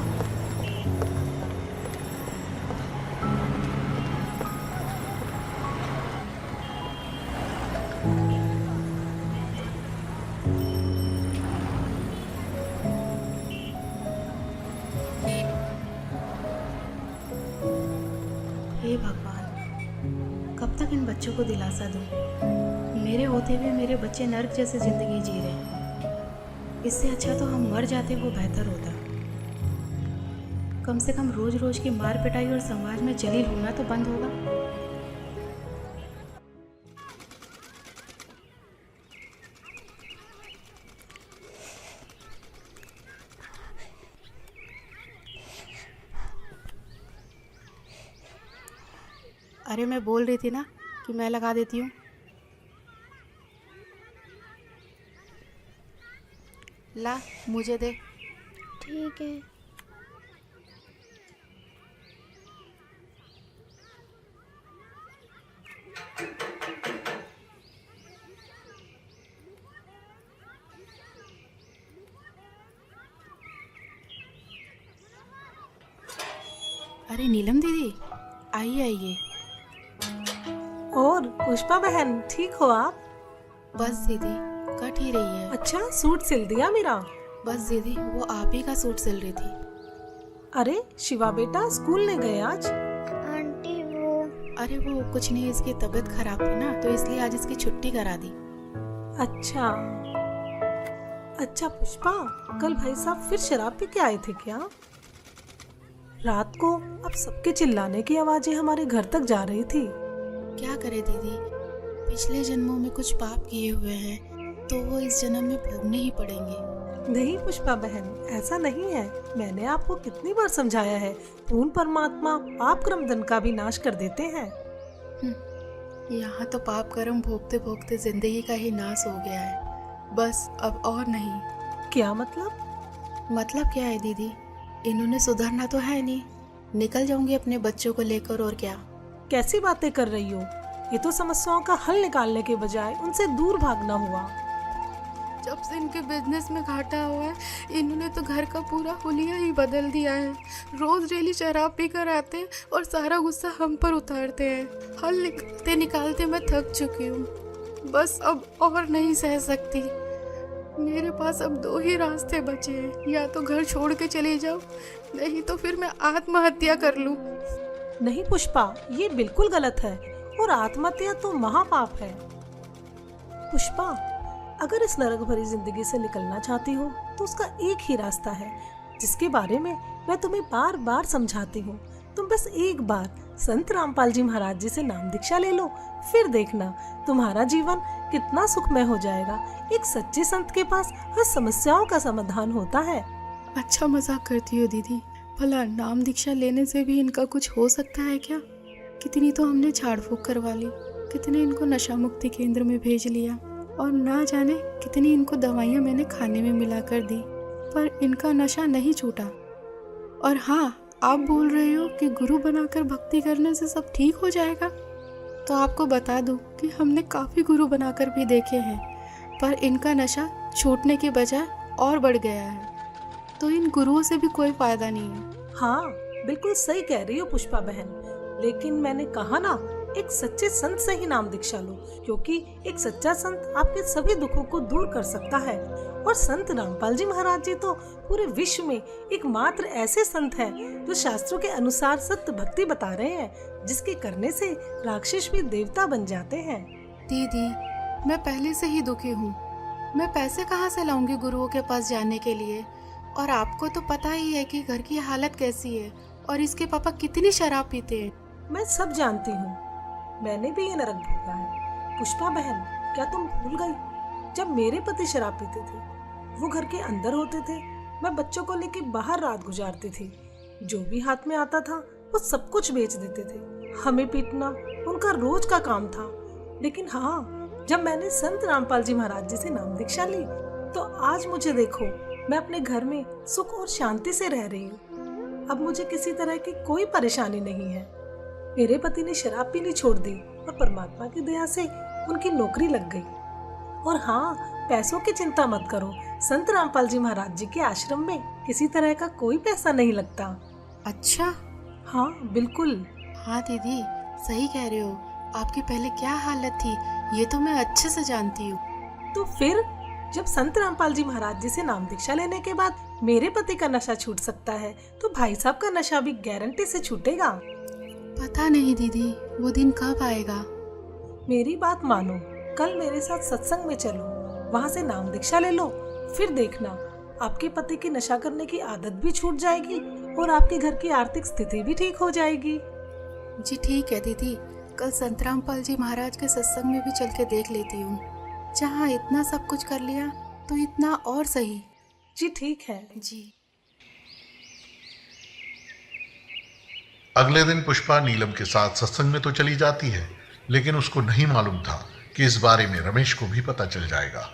हे भगवान, कब तक इन बच्चों को दिलासा दूं? मेरे होते हुए मेरे बच्चे नर्क जैसे जिंदगी जी रहे हैं। इससे अच्छा तो हम मर जाते, वो बेहतर होता। कम से कम रोज रोज की मार पिटाई और समाज में जलील होना तो बंद होगा। अरे मैं बोल रही थी ना कि मैं लगा देती हूँ। ला, मुझे दे। ठीक है। अरे नीलम दीदी, आइए आइए। और पुष्पा बहन, ठीक हो आप? बस दीदी, कट ही रही है। अच्छा, सूट सिल दिया मेरा? बस दीदी, वो आप ही का सूट सिल रही थी। अरे शिवा बेटा, स्कूल नहीं गए आज? आंटी वो अरे वो कुछ नहीं, इसकी तबीयत खराब थी ना, तो इसलिए आज इसकी छुट्टी करा दी। अच्छा अच्छा पुष्पा, कल भाई साहब फिर शराब पी के आए थे क्या? रात को अब सबके चिल्लाने की आवाजें हमारे घर तक जा रही थी। क्या करे दीदी, पिछले जन्मों में कुछ पाप किए हुए हैं तो वो इस जन्म में भोगने ही पड़ेंगे। नहीं पुष्पा बहन, ऐसा नहीं है। मैंने आपको कितनी बार समझाया है, पूर्ण परमात्मा पाप कर्म दंड का भी नाश कर देते हैं। यहाँ तो पाप कर्म भोगते भोगते जिंदगी का ही नाश हो गया है, बस अब और नहीं। क्या मतलब? मतलब क्या है दीदी, इन्होंने सुधरना तो है नहीं। निकल जाऊंगी अपने बच्चों को लेकर, और क्या। कैसी बातें कर रही हो? ये तो समस्याओं का हल निकालने के बजाय उनसे दूर भागना हुआ। जब से इनके बिजनेस में घाटा हुआ है, इन्होंने तो घर का पूरा हुलिया ही बदल दिया है। रोज डेली शराब पी कर आते हैं और सारा गुस्सा हम पर उतारते हैं। हल निकालते निकालते मैं थक चुकी हूँ, बस अब और नहीं सह सकती। मेरे पास अब दो ही रास्ते बचे हैं, या तो घर छोड़ के चली जाऊँ, नहीं तो फिर मैं आत्महत्या कर लूँ। नहीं पुष्पा, ये बिल्कुल गलत है, और आत्महत्या तो महापाप है। पुष्पा, अगर इस नरक भरी जिंदगी से निकलना चाहती हो तो उसका एक ही रास्ता है, जिसके बारे में मैं तुम्हें बार बार समझाती हूँ। तुम बस एक बार संत रामपाल जी महाराज जी से नाम दीक्षा ले लो, फिर देखना तुम्हारा जीवन कितना सुखमय हो जाएगा। एक सच्चे संत के पास हर समस्याओं का समाधान होता है। अच्छा मजाक करती हो दीदी, भला नाम दीक्षा लेने से भी इनका कुछ हो सकता है क्या? कितनी तो हमने झाड़ फूक करवा ली, कितने इनको नशा मुक्ति केंद्र में भेज लिया, और ना जाने कितनी इनको दवाइयाँ मैंने खाने में मिला कर दी, पर इनका नशा नहीं छूटा। और हाँ, आप बोल रहे हो कि गुरु बनाकर भक्ति करने से सब ठीक हो जाएगा, तो आपको बता दूं कि हमने काफ़ी गुरु बनाकर भी देखे हैं, पर इनका नशा छूटने के बजाय और बढ़ गया है। तो इन गुरुओं से भी कोई फायदा नहीं है। हाँ, बिल्कुल सही कह रही हो पुष्पा बहन, लेकिन मैंने कहा ना, एक सच्चे संत से ही नाम दीक्षा लो, क्योंकि एक सच्चा संत आपके सभी दुखों को दूर कर सकता है। और संत रामपाल जी महाराज जी तो पूरे विश्व में एकमात्र ऐसे संत हैं जो शास्त्रों के अनुसार सत्य भक्ति बता रहे हैं, जिसके करने से राक्षस भी देवता बन जाते हैं। दीदी, मैं पहले से ही दुखी हूँ, मैं पैसे कहाँ से लाऊंगी गुरुओं के पास जाने के लिए? और आपको तो पता ही है कि घर की हालत कैसी है, और इसके पापा कितनी शराब पीते हैं। मैं सब जानती हूँ, मैंने भी ये नरक भोगा है। पुष्पा बहन, क्या तुम भूल गई, जब मेरे पति शराब पीते थे, वो घर के अंदर होते थे, मैं बच्चों को लेके बाहर रात गुजारती थी। जो भी हाथ में आता था वो सब कुछ बेच देते थे। हमें पीटना उनका रोज का काम था। लेकिन हाँ, जब मैंने संत रामपाल जी महाराज जी से नाम दीक्षा ली तो आज मुझे देखो, मैं अपने घर में सुख और शांति से रह रही हूँ। अब मुझे किसी तरह की कोई परेशानी नहीं है। मेरे पति ने शराब पीनी छोड़ दी और परमात्मा की दया से उनकी नौकरी लग गई। और हाँ, पैसों की चिंता मत करो, संत रामपाल जी महाराज जी के आश्रम में किसी तरह का कोई पैसा नहीं लगता। अच्छा? हाँ बिल्कुल। हाँ दीदी, सही कह रहे हो। आपकी पहले क्या हालत थी ये तो मैं अच्छे से जानती हूँ। तो फिर जब संत रामपाल जी महाराज जी से नाम दीक्षा लेने के बाद मेरे पति का नशा छूट सकता है तो भाई साहब का नशा भी गारंटी से छूटेगा। पता नहीं दीदी, वो दिन कब आएगा। मेरी बात मानो, कल मेरे साथ सत्संग में चलो, वहाँ से नाम दीक्षा ले लो, फिर देखना आपके पति की नशा करने की आदत भी छूट जाएगी और आपके घर की आर्थिक स्थिति भी ठीक हो जाएगी। जी ठीक है दीदी, कल संत रामपाल जी महाराज के सत्संग में भी चल के देख लेती हूँ। जहाँ इतना सब कुछ कर लिया तो इतना और सही। जी ठीक है जी। अगले दिन पुष्पा नीलम के साथ सत्संग में तो चली जाती है, लेकिन उसको नहीं मालूम था कि इस बारे में रमेश को भी पता चल जाएगा।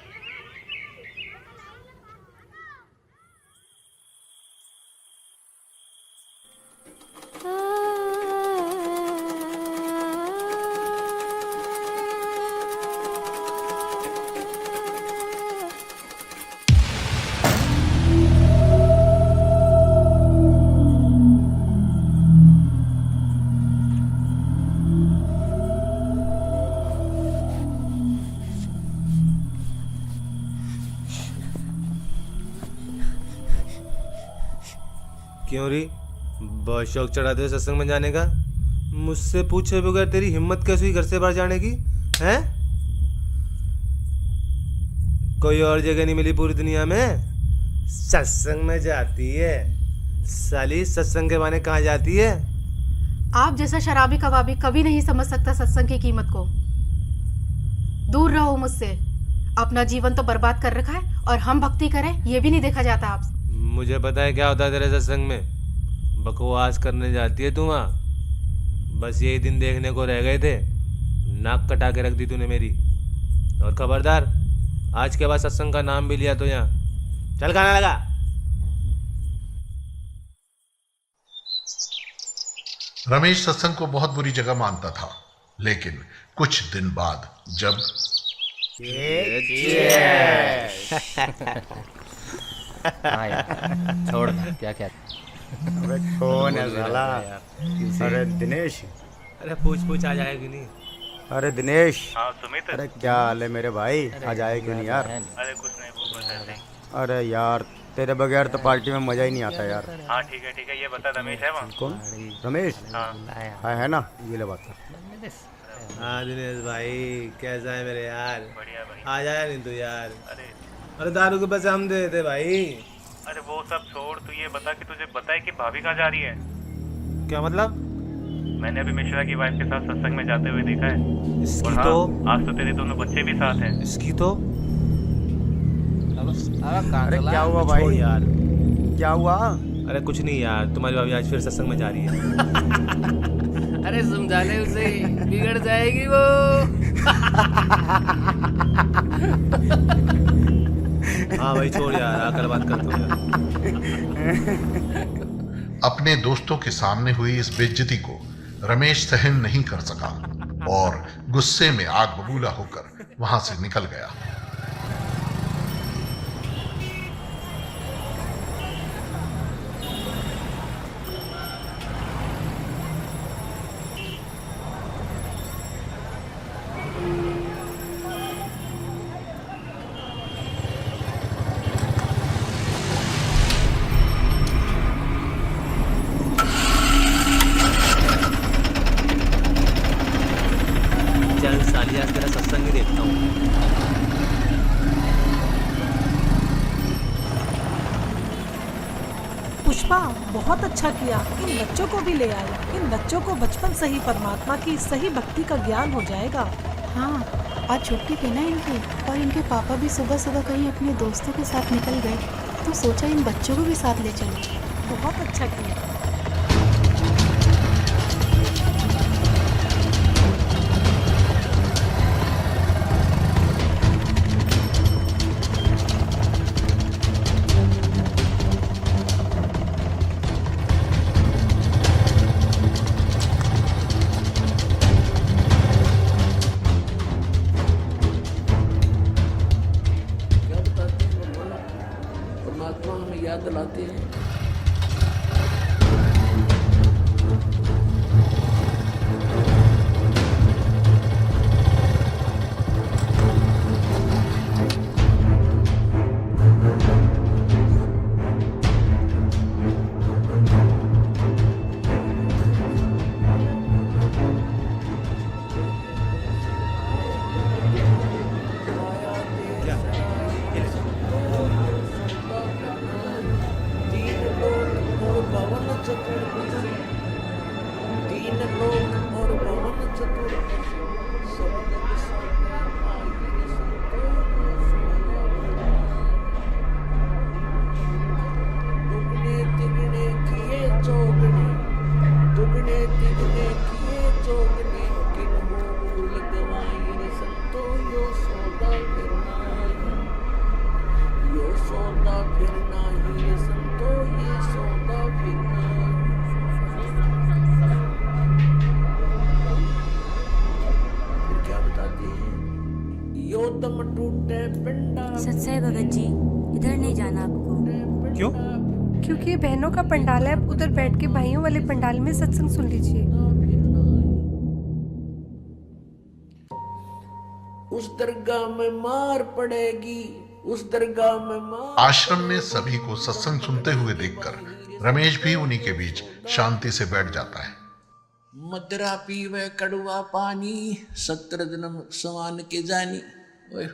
क्यों री, बहुत शौक चढ़ाते हो सत्संग में जाने का? मुझसे पूछे बगैर तेरी हिम्मत कैसे हुई घर से बाहर जाने की? हैं? कोई और जगह नहीं मिली पूरी दुनिया में? सत्संग में जाती है साली, सत्संग के बहाने कहाँ जाती है? आप जैसा शराबी कबाबी कभी नहीं समझ सकता सत्संग की कीमत को। दूर रहो मुझसे। अपना जीवन तो बर्बाद कर रखा है और हम भक्ति करें ये भी नहीं देखा जाता आपसे। मुझे पता है क्या होता है तेरे सत्संग में। बकवास करने जाती है तू वहाँ। बस यही दिन देखने को रह गए थे, नाक कटा के रख दी तूने मेरी। और खबरदार, आज के बाद सत्संग का नाम भी लिया तो यहाँ चल खाना लगा। रमेश सत्संग को बहुत बुरी जगह मानता था, लेकिन कुछ दिन बाद जब छोड़ क्या क्या। अबे कौन है साला? अरे दिनेश। अरे पूछ आ जाएगा कि नहीं? अरे दिनेश। हाँ सुमित। अरे क्या हाल है मेरे भाई? आ जाए क्यों नहीं यार? अरे कुछ नहीं, वो बता दे। अरे यार तेरे बगैर तो पार्टी में मजा ही नहीं आता यार। हाँ ठीक है, ये बता रमेश है वहाँ? कौन? रमेश? हाँ है ना, ये ले बात। हाँ दिनेश भाई, कैसा है मेरे यार? बढ़िया भाई। आ जाया नहीं तू यार? अरे दारू के पैसे हम दे देते भाई। अरे वो सब छोड़, तू ये बता कि तुझे पता है कि भाभी कहाँ जा रही है? क्या मतलब? मैंने अभी मिश्रा की वाइफ के साथ सत्संग में जाते हुए देखा है। इसकी और हाँ, तो आज तो तेरे दोनों बच्चे भी साथ हैं। इसकी तो अरे क्या हुआ भाई? यार क्या हुआ? अरे कुछ नहीं यार, तुम्हारी भाभी आज फिर सत्संग में जा रही है। अरे समझा ले उसे, बिगड़ जाएगी वो। हाँ भाई छोड़ यार, आकर बात करता हूँ। अपने दोस्तों के सामने हुई इस बेइज्जती को रमेश सहन नहीं कर सका और गुस्से में आग बबूला होकर वहां से निकल गया। चल साली, आज तेरा सत्संग ही देखता हूँ। पुष्पा, बहुत अच्छा किया, इन बच्चों को भी ले आया। इन बच्चों को बचपन से ही परमात्मा की सही भक्ति का ज्ञान हो जाएगा। हाँ, आज छुट्टी थी ना इनकी, और इनके पापा भी सुबह सुबह कहीं अपने दोस्तों के साथ निकल गए, तो सोचा इन बच्चों को भी साथ ले चलो। बहुत अच्छा किया। दम टूटे पिंडा। सच है भगत जी, इधर नहीं जाना आपको। क्यों? क्योंकि ये बहनों का पंडाल है, आप उधर बैठ के भाइयों वाले पंडाल में सत्संग सुन लीजिए। उस दरगाह में मार पड़ेगी, उस दरगाह में मार। आश्रम में सभी को सत्संग सुनते हुए देखकर रमेश भी उन्हीं के बीच शांति से बैठ जाता है। मदरा पीवे कड़वा पानी, 17 जन्म समान के जानी। ओए,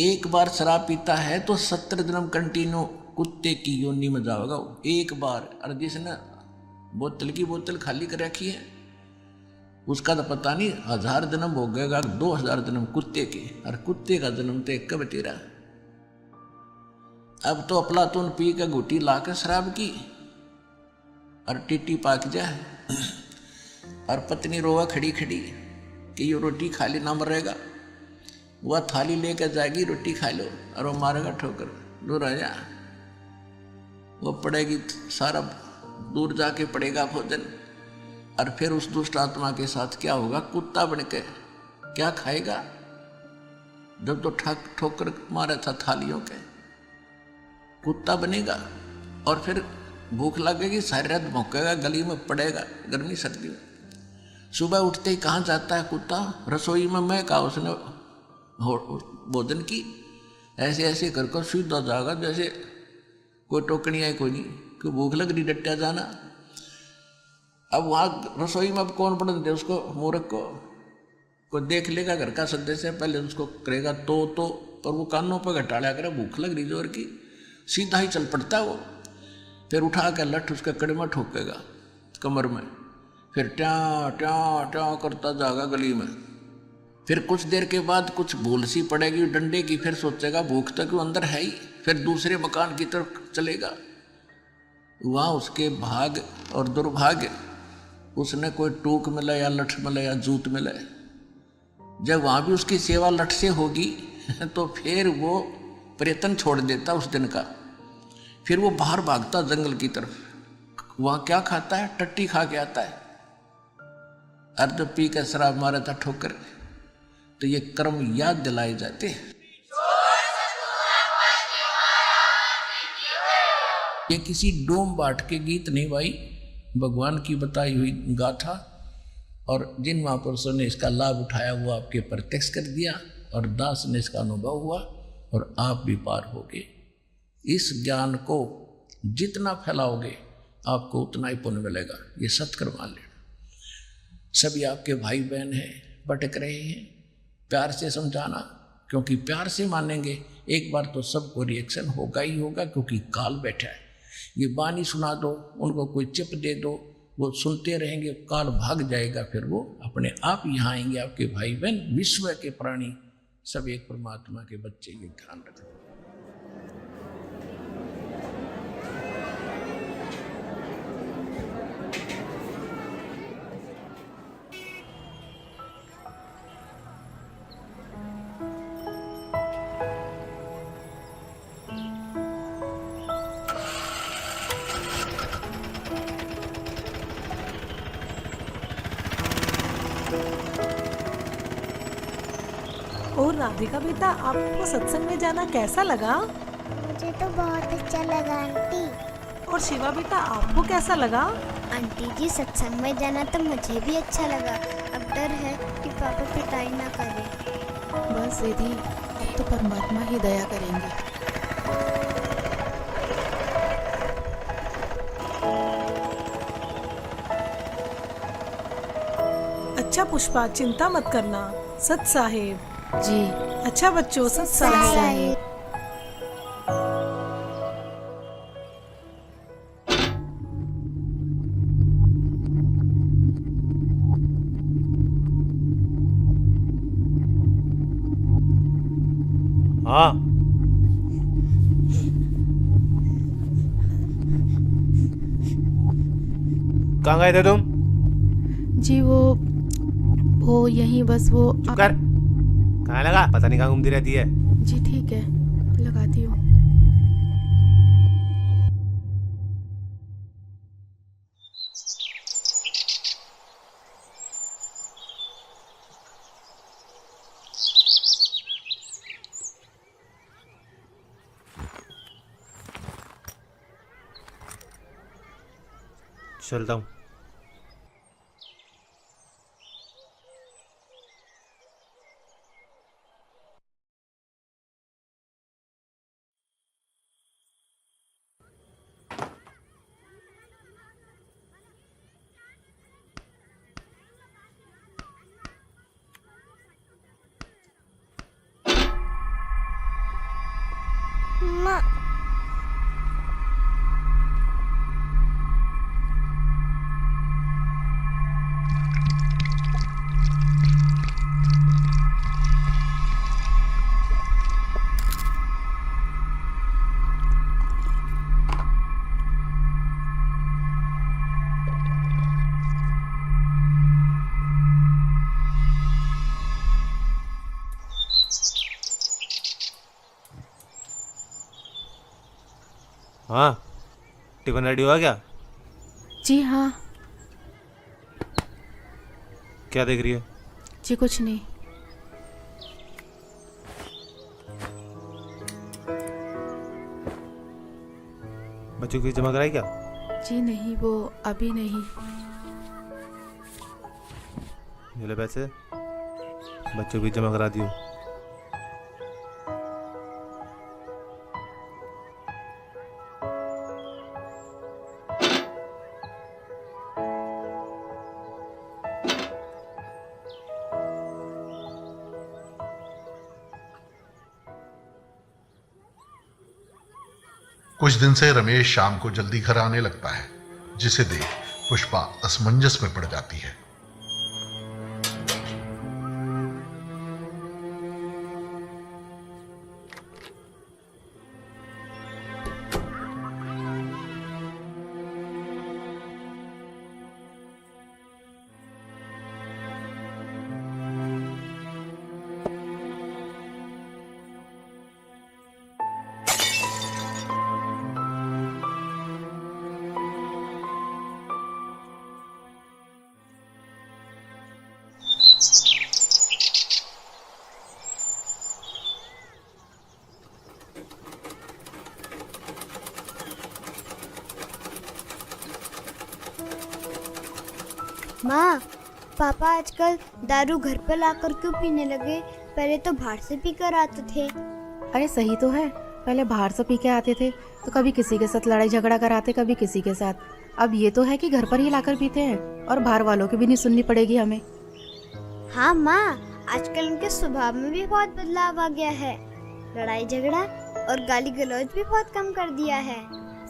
एक बार शराब पीता है तो 17 जन्म कंटिन्यू कुत्ते की योनि में जाओगा वो, एक बार। और जिसने बोतल की बोतल खाली कर रखी है उसका तो पता नहीं 1000 जन्म हो गएगा, 2000 जन्म कुत्ते के। और कुत्ते का जन्म तो एक कब तेरा। अब तो अफलातून पी के घुटी ला के शराब की और टिट्टी पाक जाए और पत्नी रोवा खड़ी खड़ी कि ये रोटी खा ली ना मरेगा। वह थाली लेकर जाएगी, रोटी खा लो, और वो मारेगा ठोकर, दूर आ जा। वो पड़ेगी सारा दूर जाके पड़ेगा भोजन। और फिर उस दुष्ट आत्मा के साथ क्या होगा? कुत्ता बन के क्या खाएगा? जब तो ठोकर मारा था थालियों के, कुत्ता बनेगा। और फिर भूख लगेगी, सारी रात भौंकेगा, गली में पड़ेगा गर्मी सर्दी में। सुबह उठते ही कहाँ जाता है कुत्ता? रसोई में। मैं कहा उसने भोजन की, ऐसे ऐसे कर कर सीधा जाएगा जैसे कोई टोकनी है, कोई नहीं, क्यों भूख लग रही, डट्टा जाना। अब वहाँ रसोई में अब कौन पढ़ दे उसको, मूर्ख को? कोई देख लेगा घर का सदस्य, पहले उसको करेगा तो पर वो कानों पर घटाड़ा करे, भूख लग रही जोर की, सीधा ही चल पड़ता वो। फिर उठा कर लठ उसके कड़े में ठोकेगा कमर में, फिर ट्या ट्या ट्या करता जाएगा गली में। फिर कुछ देर के बाद कुछ भूल सी पड़ेगी डंडे की, फिर सोचेगा भूख तो क्यों अंदर है ही, फिर दूसरे मकान की तरफ चलेगा। वहाँ उसके भाग और दुर्भाग्य, उसने कोई टूक मिला या लठ मिला या जूत मिला। जब वहाँ भी उसकी सेवा लठ से होगी तो फिर वो प्रयत्न छोड़ देता उस दिन का। फिर वो बाहर भागता जंगल की तरफ। वहाँ क्या खाता है? टट्टी खा के आता है। अर्ध पी के शराब मारा था ठोकर। तो ये कर्म याद दिलाए जाते हैं। ये किसी डोम बाट के गीत नहीं भाई, भगवान की बताई हुई गाथा। और जिन महापुरुषों ने इसका लाभ उठाया वो आपके प्रत्यक्ष कर दिया, और दास ने इसका अनुभव हुआ, और आप भी पार हो गए। इस ज्ञान को जितना फैलाओगे आपको उतना ही पुण्य मिलेगा, ये सत्कर्म मान लेना। सभी आपके भाई बहन हैं, भटक रहे हैं, प्यार से समझाना, क्योंकि प्यार से मानेंगे एक बार तो सबको रिएक्शन होगा ही होगा, क्योंकि काल बैठा है। ये बानी सुना दो, उनको कोई चिप दे दो, वो सुनते रहेंगे, काल भाग जाएगा, फिर वो अपने आप यहाँ आएंगे। आपके भाई बहन विश्व के प्राणी सब एक परमात्मा के बच्चे, ये ध्यान रखना। और राधिका बेटा, आपको सत्संग में जाना कैसा लगा? मुझे तो बहुत अच्छा लगा आंटी। और शिवा बेटा, आपको कैसा लगा? आंटी जी, सत्संग में जाना तो मुझे भी अच्छा लगा। अब डर है कि पापा पिटाई ना करे। बस दीदी, अब तो परमात्मा ही दया करेंगे। अच्छा पुष्पा, चिंता मत करना, सत साहेब जी। अच्छा बच्चों, सत साहेब। हाँ, कहाँ गए थे तुम? जी वो यहीं बस वो चुप कर। कहाँ लगा? पता नहीं कहाँ घूमती रहती है। जी ठीक है, लगाती हूँ। चलता हूँ। माँ, हाँ, टिफिन रेडी हुआ क्या? जी हाँ। क्या देख रही है? जी कुछ नहीं। बच्चों की फीस जमा कराई क्या? जी नहीं, वो अभी नहीं। ये ले पैसे, बच्चों की फीस जमा करा दियो। कुछ दिन से रमेश शाम को जल्दी घर आने लगता है, जिसे देख पुष्पा असमंजस में पड़ जाती है। माँ, पापा आजकल दारू घर पर लाकर क्यों पीने लगे? पहले तो बाहर से पीकर आते थे। अरे सही तो है, पहले बाहर से पी के आते थे तो कभी किसी के साथ लड़ाई झगड़ा कराते, कभी किसी के साथ। अब ये तो है कि घर पर ही लाकर पीते हैं और बाहर वालों की भी नहीं सुननी पड़ेगी हमें। हाँ माँ, आजकल उनके स्वभाव में भी बहुत बदलाव आ गया है। लड़ाई झगड़ा और गाली गलौज भी बहुत कम कर दिया है।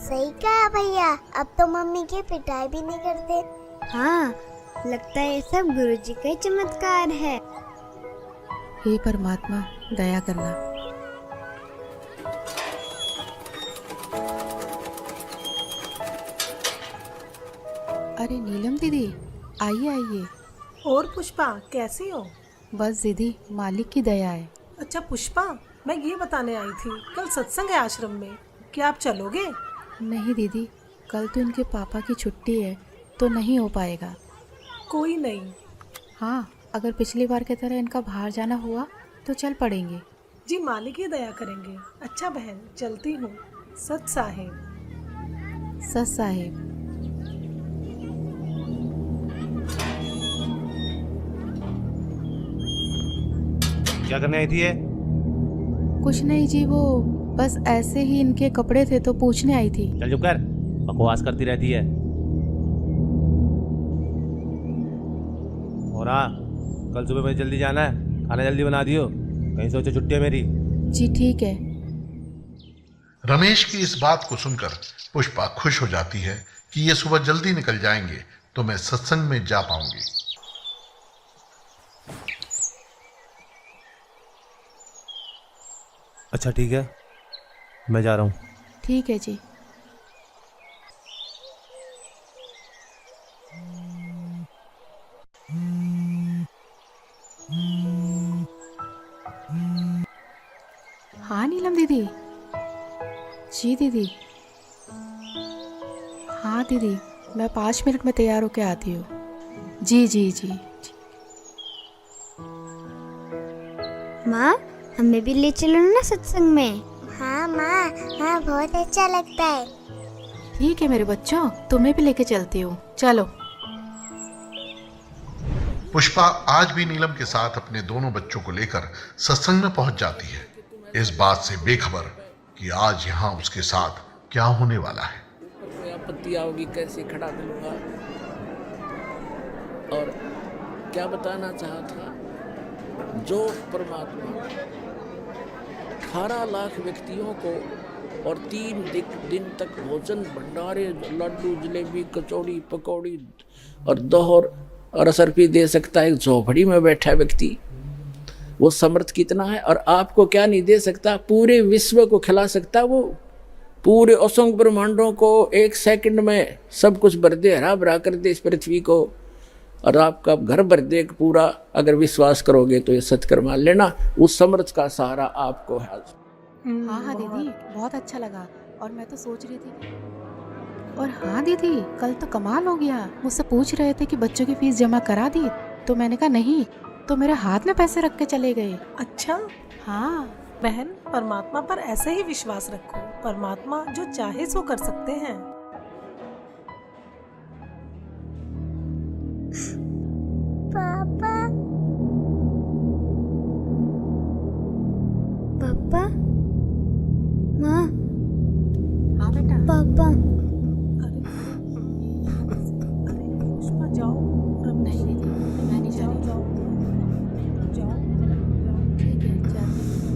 सही कहा भैया, अब तो मम्मी की पिटाई भी नहीं करते। हाँ, लगता है ये सब गुरुजी का ही चमत्कार है। हे परमात्मा, दया करना। अरे नीलम दीदी, आइए आइए। और पुष्पा, कैसी हो? बस दीदी, मालिक की दया है। अच्छा पुष्पा, मैं ये बताने आई थी, कल सत्संग है आश्रम में, क्या आप चलोगे? नहीं दीदी, कल तो इनके पापा की छुट्टी है तो नहीं हो पाएगा। कोई नहीं। हाँ, अगर पिछली बार की तरह इनका बाहर जाना हुआ तो चल पड़ेंगे। जी मालिक ही दया करेंगे। अच्छा बहन, चलती हूँ। सत साहेब। सत साहेब। क्या करने आई थी ये? कुछ नहीं जी, वो बस ऐसे ही इनके कपड़े थे तो पूछने आई थी। चल चुप कर, बकवास करती रहती है। और हाँ, कल सुबह मुझे जल्दी जाना है, खाना जल्दी बना दियो, कहीं सोचो छुट्टी है मेरी। जी ठीक है। रमेश की इस बात को सुनकर पुष्पा खुश हो जाती है कि ये सुबह जल्दी निकल जाएंगे तो मैं सत्संग में जा पाऊंगी। अच्छा ठीक है, मैं जा रहा हूँ। ठीक है जी। हाँ नीलम दीदी। जी दीदी। हाँ दीदी, मैं 5 मिनट में तैयार होके आती हूँ। जी जी जी। माँ, हमें भी ले चलो ना सत्संग में। हाँ माँ, हाँ बहुत अच्छा लगता है। ठीक है मेरे बच्चों, तुम्हें भी लेके चलती हूँ, चलो। पुष्पा आज भी नीलम के साथ अपने दोनों बच्चों को लेकर सत्संग में पहुंच जाती है, इस बात से बेखबर कि आज यहाँ उसके साथ क्या होने वाला है। कोई आपत्ति आओगी कैसे खड़ा करूंगा। और क्या बताना चाहा था, जो परमात्मा 18 लाख व्यक्तियों को और 3 दिन तक भोजन भंडारे, लड्डू, जलेबी, कचौड़ी, पकौड़ी और दोहर और असरफी दे सकता है, एक झोपड़ी में बैठा व्यक्ति, वो समर्थ कितना है। और आपको क्या नहीं दे सकता, पूरे विश्व को खिला सकता, वो पूरे असंख्य ब्रह्मांडों को 1 सेकंड में सब कुछ भर दे, हरा भरा कर दे इस पृथ्वी को, और आपका घर भर दे पूरा। अगर विश्वास करोगे तो ये सत्कर मान लेना, उस समर्थ का सहारा आपको है। हाँ हाँ दीदी, बहुत अच्छा लगा। और मैं तो सोच रही थी, और हाँ दीदी, कल तो कमाल हो गया। मुझसे पूछ रहे थे कि बच्चों की फीस जमा करा दी, तो मैंने कहा नहीं, तो मेरे हाथ में पैसे रख के चले गए। अच्छा हाँ बहन, परमात्मा पर ऐसे ही विश्वास रखो, परमात्मा जो चाहे सो कर सकते हैं। पापा पापा, माँ, हाँ बेटा, पापा। पुष्पा जाओ। नहीं दीदी, मैं नहीं जा रही। जाओ जाओ। ठीक है, जाती हूँ।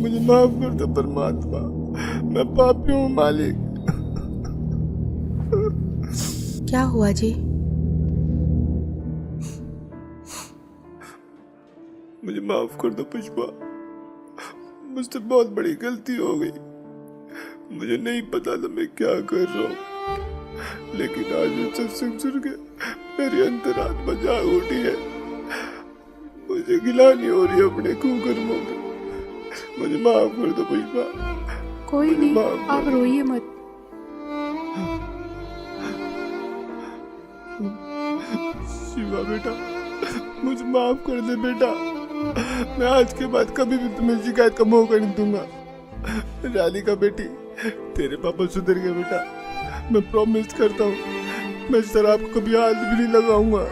मुझे माफ कर दो परमात्मा, मैं पापी हूँ मालिक। क्या हुआ जी? मुझे माफ कर दो पुष्पा, मुझसे बहुत बड़ी गलती हो गई। मुझे नहीं पता था मैं क्या कर रहा हूँ, लेकिन आज मैं सत्संग सुन के मेरी अंतरात्मा जाग उठी है। मुझे गिलानी हो रही है अपने कुकर्मों में। मुझे माफ कर दो पुष्पा। कोई नहीं, आप रोइए मत। शिवा बेटा, मुझे माफ कर दे बेटा। मैं आज के बाद कभी भी तुम्हें शिकायत का मौका नहीं दूंगा। राधिका बेटी, तेरे पापा सुधर गए बेटा, मैं प्रॉमिस करता हूँ मैं शराब को कभी हाथ भी नहीं लगाऊंगा।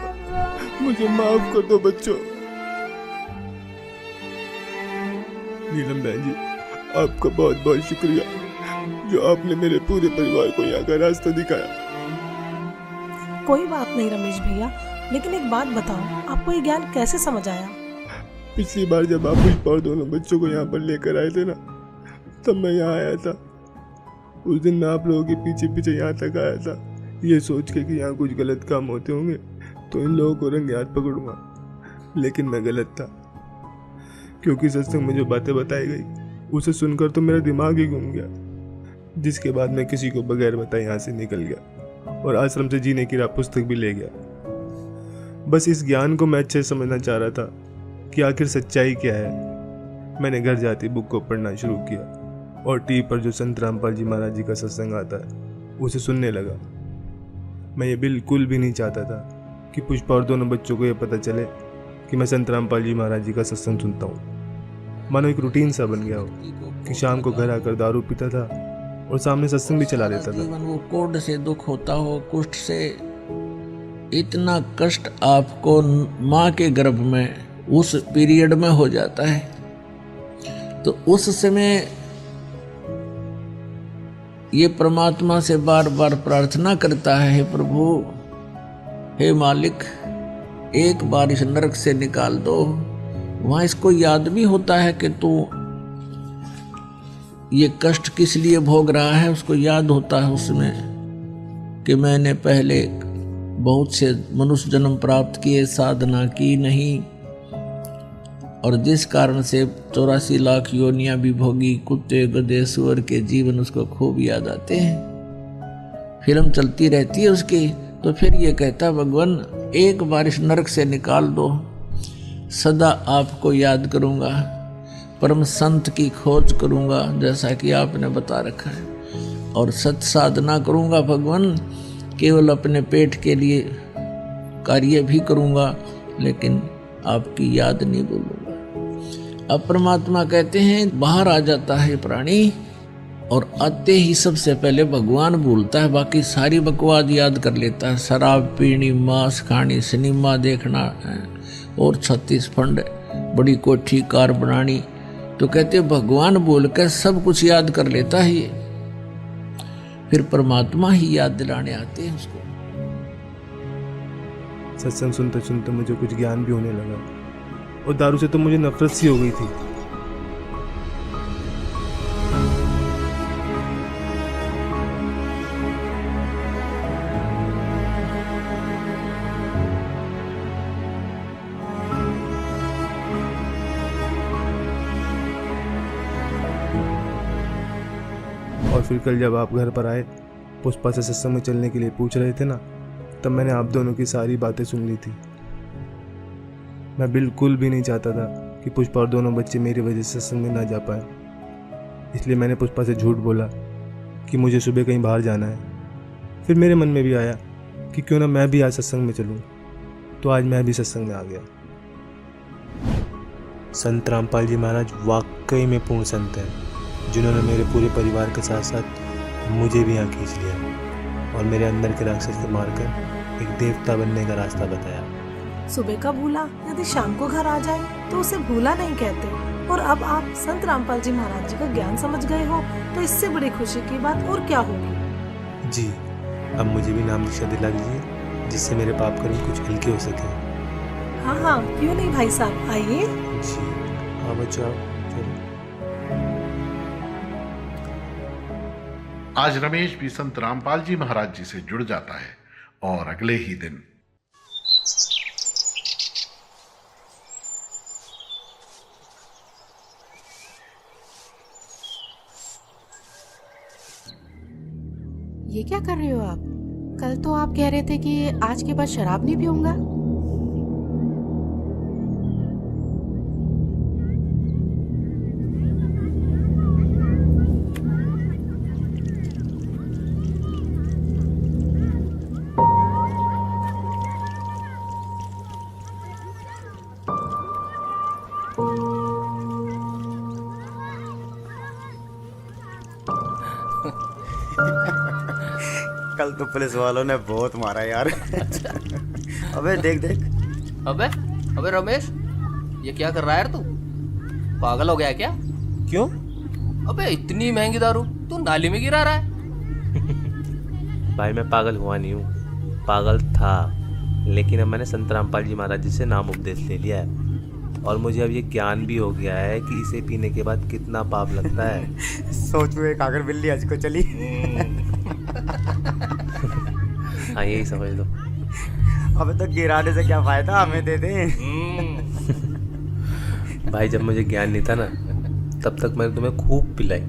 मुझे माफ कर दो बच्चों। नीलम बहन जी, आपका बहुत बहुत शुक्रिया जो आपने मेरे पूरे परिवार को यहाँ का रास्ता दिखाया। कोई बात नहीं रमेश भैया, लेकिन एक बात बताओ, आपको ये ज्ञान कैसे समझ आया? पिछली बार जब आप पुष्पा और दोनों बच्चों को यहाँ पर लेकर आए थे ना, तब मैं यहाँ आया था। उस दिन मैं आप लोगों के पीछे पीछे यहाँ तक आया था, ये सोच के कि यहाँ कुछ गलत काम होते होंगे तो इन लोगों को रंगे हाथ पकड़ूंगा। लेकिन मैं गलत था, क्योंकि सत्संग में जो बातें बताई गई उसे सुनकर तो मेरा दिमाग ही घूम गया, जिसके बाद मैं किसी को बगैर बताए यहाँ से निकल गया और आश्रम से जीने की राह पुस्तक भी ले गया। बस इस ज्ञान को मैं अच्छे से समझना चाह रहा था कि आखिर सच्चाई क्या है। मैंने घर जाते बुक को पढ़ना शुरू किया और टीवी पर जो संत रामपाल जी महाराज जी का सत्संग आता है उसे सुनने लगा। मैं ये बिल्कुल भी नहीं चाहता था कि पुष्पा और दोनों बच्चों को ये पता चले कि मैं संत रामपाल जी महाराज जी का सत्संग सुनता हूँ। मानो एक रूटीन सा बन गया हो कि शाम को घर आकर दारू पीता था और सामने सत्संग भी चला देता था। वो कोढ़ से दुख होता हो, कुष्ठ से, इतना कष्ट आपको माँ के गर्भ में उस पीरियड में हो जाता है, तो उस समय ये परमात्मा से बार बार प्रार्थना करता है, हे प्रभु, हे मालिक, एक बार इस नरक से निकाल दो। वहां इसको याद भी होता है कि तू ये कष्ट किस लिए भोग रहा है, उसको याद होता है उसमें कि मैंने पहले बहुत से मनुष्य जन्म प्राप्त किए, साधना की नहीं, और जिस कारण से 84 लाख योनियां भी भोगी, कुत्ते गधे सुअर के जीवन उसको खूब याद आते हैं। फिल्म चलती रहती है उसकी, तो फिर ये कहता भगवान एक बार इस नरक से निकाल दो, सदा आपको याद करूँगा, परम संत की खोज करूँगा जैसा कि आपने बता रखा है, और सत साधना करूँगा भगवान, केवल अपने पेट के लिए कार्य भी करूँगा लेकिन आपकी याद नहीं भूलूंगा। अब परमात्मा कहते हैं बाहर आ जाता है प्राणी और आते ही सबसे पहले भगवान भूलता है, बाकी सारी बकवाद याद कर लेता है। शराब पीनी, मांस खानी, सिनेमा देखना और 36 फंड, बड़ी कोठी कार बनानी। तो कहते भगवान बोल कर सब कुछ याद कर लेता है ये, फिर परमात्मा ही याद दिलाने आते हैं उसको। सत्संग सुनते सुनते मुझे कुछ ज्ञान भी होने लगा और दारू से तो मुझे नफरत सी हो गई थी। और फिर कल जब आप घर पर आए, पुष्पा से सत्संग में चलने के लिए पूछ रहे थे ना, तब मैंने आप दोनों की सारी बातें सुन ली थी। मैं बिल्कुल भी नहीं चाहता था कि पुष्पा और दोनों बच्चे मेरी वजह से सत्संग में ना जा पाए, इसलिए मैंने पुष्पा से झूठ बोला कि मुझे सुबह कहीं बाहर जाना है। फिर मेरे मन में भी आया कि क्यों ना मैं भी आज सत्संग में चलूं, तो आज मैं भी सत्संग में आ गया। संत रामपाल जी महाराज वाकई में पूर्ण संत हैं, जिन्होंने मेरे पूरे परिवार के साथ साथ मुझे भी यहाँ खींच लिया और मेरे अंदर के राक्षस को मारकर एक देवता बनने का रास्ता बताया। सुबह का भूला यदि शाम को घर आ जाए तो उसे भूला नहीं कहते। और अब आप संत रामपाल जी महाराज जी का ज्ञान समझ गए हो, तो इससे बड़ी खुशी की बात और क्या होगी। जी, अब मुझे भी नाम दीक्षा दिला दीजिए, जिससे मेरे पाप कर्म कुछ हल्के हो सके। हाँ हाँ, क्यों नहीं भाई साहब, आइए। जी हाँ बच्चों, आज रमेश भी संत रामपाल जी महाराज जी से जुड़ जाता है और अगले ही दिन ये क्या कर रहे हो आप? कल तो आप कह रहे थे कि आज के बाद शराब नहीं पीऊंगा। कल तो पुलिस वालों ने बहुत मारा यार। अबे देख देख। अबे रमेश, ये क्या कर रहा है यार तू? पागल हो गया है क्या? क्यों? अबे इतनी महंगी दारू तू नाली में गिरा रहा है। भाई मैं पागल हुआ नहीं हूँ, पागल था, लेकिन अब मैंने संत रामपाल जी महाराज जी से नाम उपदेश ले लिया है और मुझे अब ये ज्ञान भी हो गया है कि इसे पीने के बाद कितना पाप लगता है। सोच में एक आगर बिल्ली आज को चली। हाँ यही समझ लो। अबे तो गिराने से क्या फायदा, हमें दे दे। भाई जब मुझे ज्ञान नहीं था ना, तब तक मैंने तुम्हें खूब पिलाई,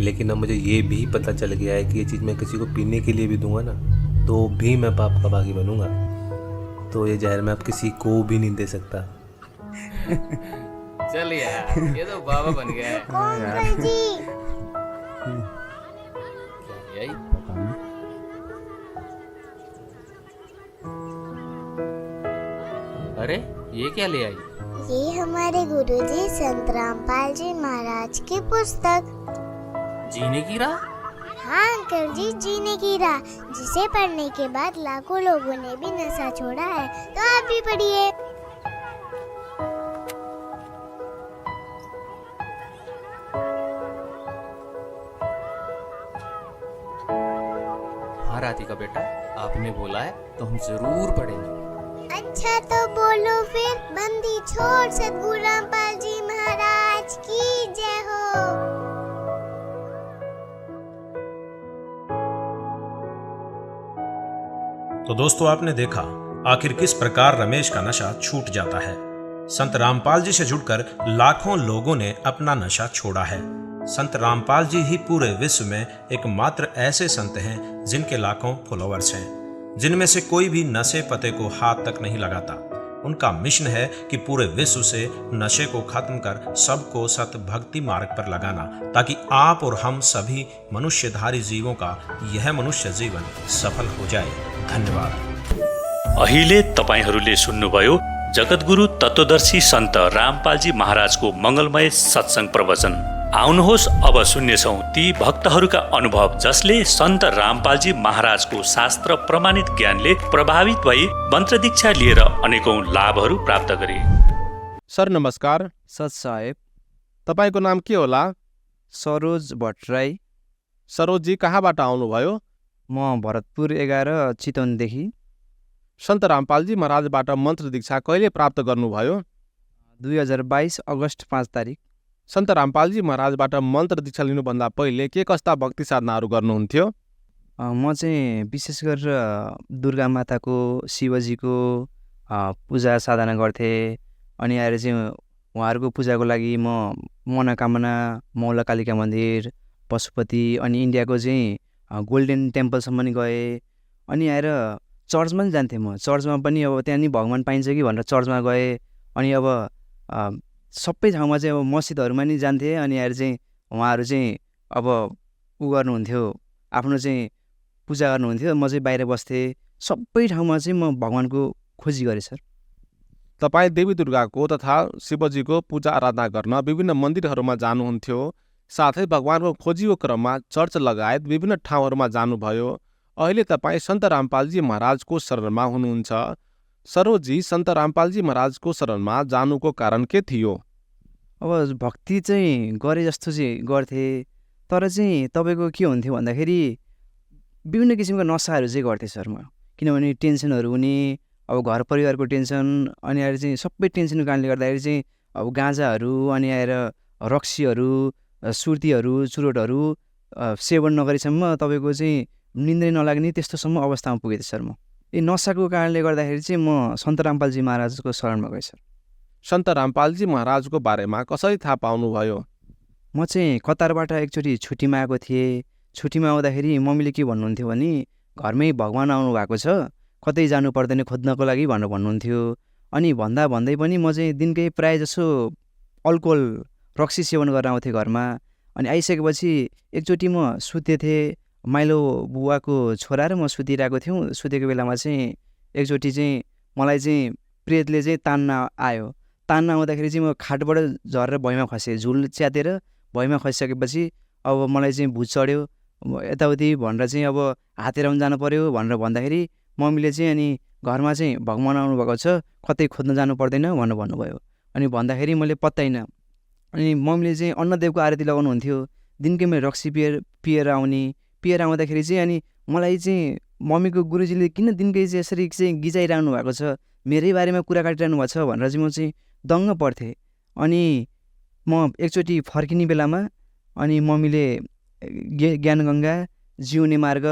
लेकिन अब मुझे ये भी पता चल गया है कि ये चीज़ मैं किसी को पीने के लिए भी दूंगा ना, तो भी मैं पाप का भागी बनूंगा। तो ये जहर मैं अब किसी को भी नहीं दे सकता। चल यार, ये तो बाबा बन गया है। अंकल जी। यही अरे ये क्या ले आई? ये हमारे गुरुजी संत रामपाल जी महाराज की पुस्तक। जीने की राह? हाँ अंकल जी, जीने की राह, जिसे पढ़ने के बाद लाखों लोगों ने भी नशा छोड़ा है। तो आप भी पढ़िए। हाँ राधिका बेटा, आपने बोला है तो हम जरूर पढ़ेंगे। अच्छा तो बोलो फिर। बंदी छोड़ सतगुरु रामपाल जी महाराज की जय हो। तो दोस्तों आपने देखा आखिर किस प्रकार रमेश का नशा छूट जाता है। संत रामपाल जी से जुड़कर लाखों लोगों ने अपना नशा छोड़ा है। संत रामपाल जी ही पूरे विश्व में एकमात्र ऐसे संत हैं जिनके लाखों फॉलोअर्स हैं, जिनमें से कोई भी नशे पते को हाथ तक नहीं लगाता। उनका मिशन है कि पूरे विश्व से नशे को खत्म कर सबको सत भक्ति मार्ग पर लगाना, ताकि आप और हम सभी मनुष्यधारी जीवों का यह मनुष्य जीवन सफल हो जाए। धन्यवाद। अहिले तपाईहरूले सुन्नुभयो जगतगुरु तत्वदर्शी सन्त रामपालजी महाराजको मङ्गलमय सत्सङ्ग प्रवचन। आउनुहोस् अब सुन्नेछौँ ती भक्तहरूका अनुभव जसले सन्त रामपालजी महाराजको शास्त्र प्रमाणित ज्ञानले प्रभावित भई मन्त्र दीक्षा लिएर अनेकौं लाभहरू प्राप्त गरे। सर नमस्कार। सत साहेब। तपाईँको नाम के होला? सरोज भट्टराई। सरोजजी कहाँबाट आउनुभयो? म भरतपुर 11 चितवनदेखि। सन्त रामपालजी महाराजबाट मन्त्र दीक्षा कहिले प्राप्त गर्नुभयो? 2022 अगस्त 5 तारिक। सन्त रामपालजी महाराजबाट मन्त्र दीक्षा लिनुभन्दा पहिले के कस्ता भक्ति साधनाहरू गर्नुहुन्थ्यो? म चाहिँ विशेष गरेर दुर्गा माताको, शिवजीको पूजा साधना गर्थेँ। अनि आएर चाहिँ उहाँहरूको पूजाको लागि म मनोकामना, मौलाकालिका मन्दिर, पशुपति अनि इन्डियाको चाहिँ गोल्डन टेम्पलसम्म नि गएँ। अनि आएर चर्चमा पनि जान्थेँ म। चर्चमा पनि अब त्यहाँ नि भगवान् पाइन्छ कि भनेर चर्चमा गएँ। अनि अब सबै ठाउँमा चाहिँ अब मस्जिदहरूमा नि जान्थेँ। अनि आएर चाहिँ उहाँहरू चाहिँ अब उ गर्नुहुन्थ्यो, आफ्नो चाहिँ पूजा गर्नुहुन्थ्यो, म चाहिँ बाहिर बस्थेँ। सबै ठाउँमा चाहिँ म भगवान्को खोजी गरेँ सर। तपाईँ देवी दुर्गाको तथा शिवजीको पूजा आराधना गर्न विभिन्न मन्दिरहरूमा जानुहुन्थ्यो, साथै भगवान्को खोजीको क्रममा चर्च लगायत विभिन्न ठाउँहरूमा जानुभयो। अहिले तपाईँ सन्त रामपालजी महाराजको शरणमा हुनुहुन्छ। सरोजी, सन्त रामपालजी महाराजको शरणमा जानुको कारण के थियो? अब भक्ति चाहिँ गरे जस्तो चाहिँ गर्थेँ, तर चाहिँ तपाईँको के हुन्थ्यो भन्दाखेरि विभिन्न किसिमका नसाहरू चाहिँ गर्थेँ सर म। किनभने टेन्सनहरू हुने, अब घर परिवारको टेन्सन, अनि आएर चाहिँ सबै टेन्सनको कारणले गर्दाखेरि चाहिँ अब गाँजाहरू, अनि आएर रक्सीहरू, सुर्तीहरू, चुरोटहरू सेवन नगरेसम्म तपाईँको चाहिँ निन्द्रै नलाग्ने त्यस्तोसम्म अवस्थामा पुगेँ सर म। यी नसाको कारणले गर्दाखेरि चाहिँ म सन्त रामपालजी महाराजको शरणमा गएँ सर। सन्त रामपालजी महाराजको बारेमा कसरी थाहा पाउनुभयो? म चाहिँ कतारबाट एकचोटि छुट्टीमा आएको थिएँ। छुट्टीमा आउँदाखेरि मम्मीले के भन्नुहुन्थ्यो भने घरमै भगवान् आउनु भएको छ, कतै जानु पर्दैन खोज्नको लागि भनेर भन्नुहुन्थ्यो। अनि भन्दै पनि म चाहिँ दिनकै प्रायः जसो अल्कोहल, रक्सी सेवन गरेर आउँथेँ घरमा। अनि आइसकेपछि एकचोटि म सुतेको थिएँ, माइलो बुवाको छोरा र म सुतिरहेको थियौँ। सुतेको बेलामा चाहिँ एकचोटि चाहिँ मलाई चाहिँ प्रेतले चाहिँ तान्न आयो। तान्न आउँदाखेरि चाहिँ म खाटबाट झरेर भुइँमा खसेँ। झुल च्यातेर भुइँमा खसिसकेपछि अब मलाई चाहिँ भुत चढ्यो, यताउति भनेर चाहिँ अब हातेर पनि जानु पर्यो भनेर भन्दाखेरि मम्मीले चाहिँ अनि घरमा चाहिँ भगवान् आउनुभएको छ, कतै खोज्न जानु पर्दैन भनेर भन्नुभयो। अनि भन्दाखेरि मैले पत्ताइनँ। अनि मम्मीले चाहिँ अन्नदेवको आरती लगाउनुहुन्थ्यो। दिनकै मैले रक्सी पिएर आउँदाखेरि चाहिँ अनि मलाई चाहिँ मम्मीको गुरुजीले किन दिनकै चाहिँ यसरी चाहिँ गिजाइरहनु भएको छ, मेरै बारेमा कुरा काटिरहनु भएको छ भनेर चाहिँ म चाहिँ दङ्ग पर्थेँ। अनि म एकचोटि फर्किने बेलामा अनि मम्मीले ज्ञानगङ्गा, जिउने मार्ग,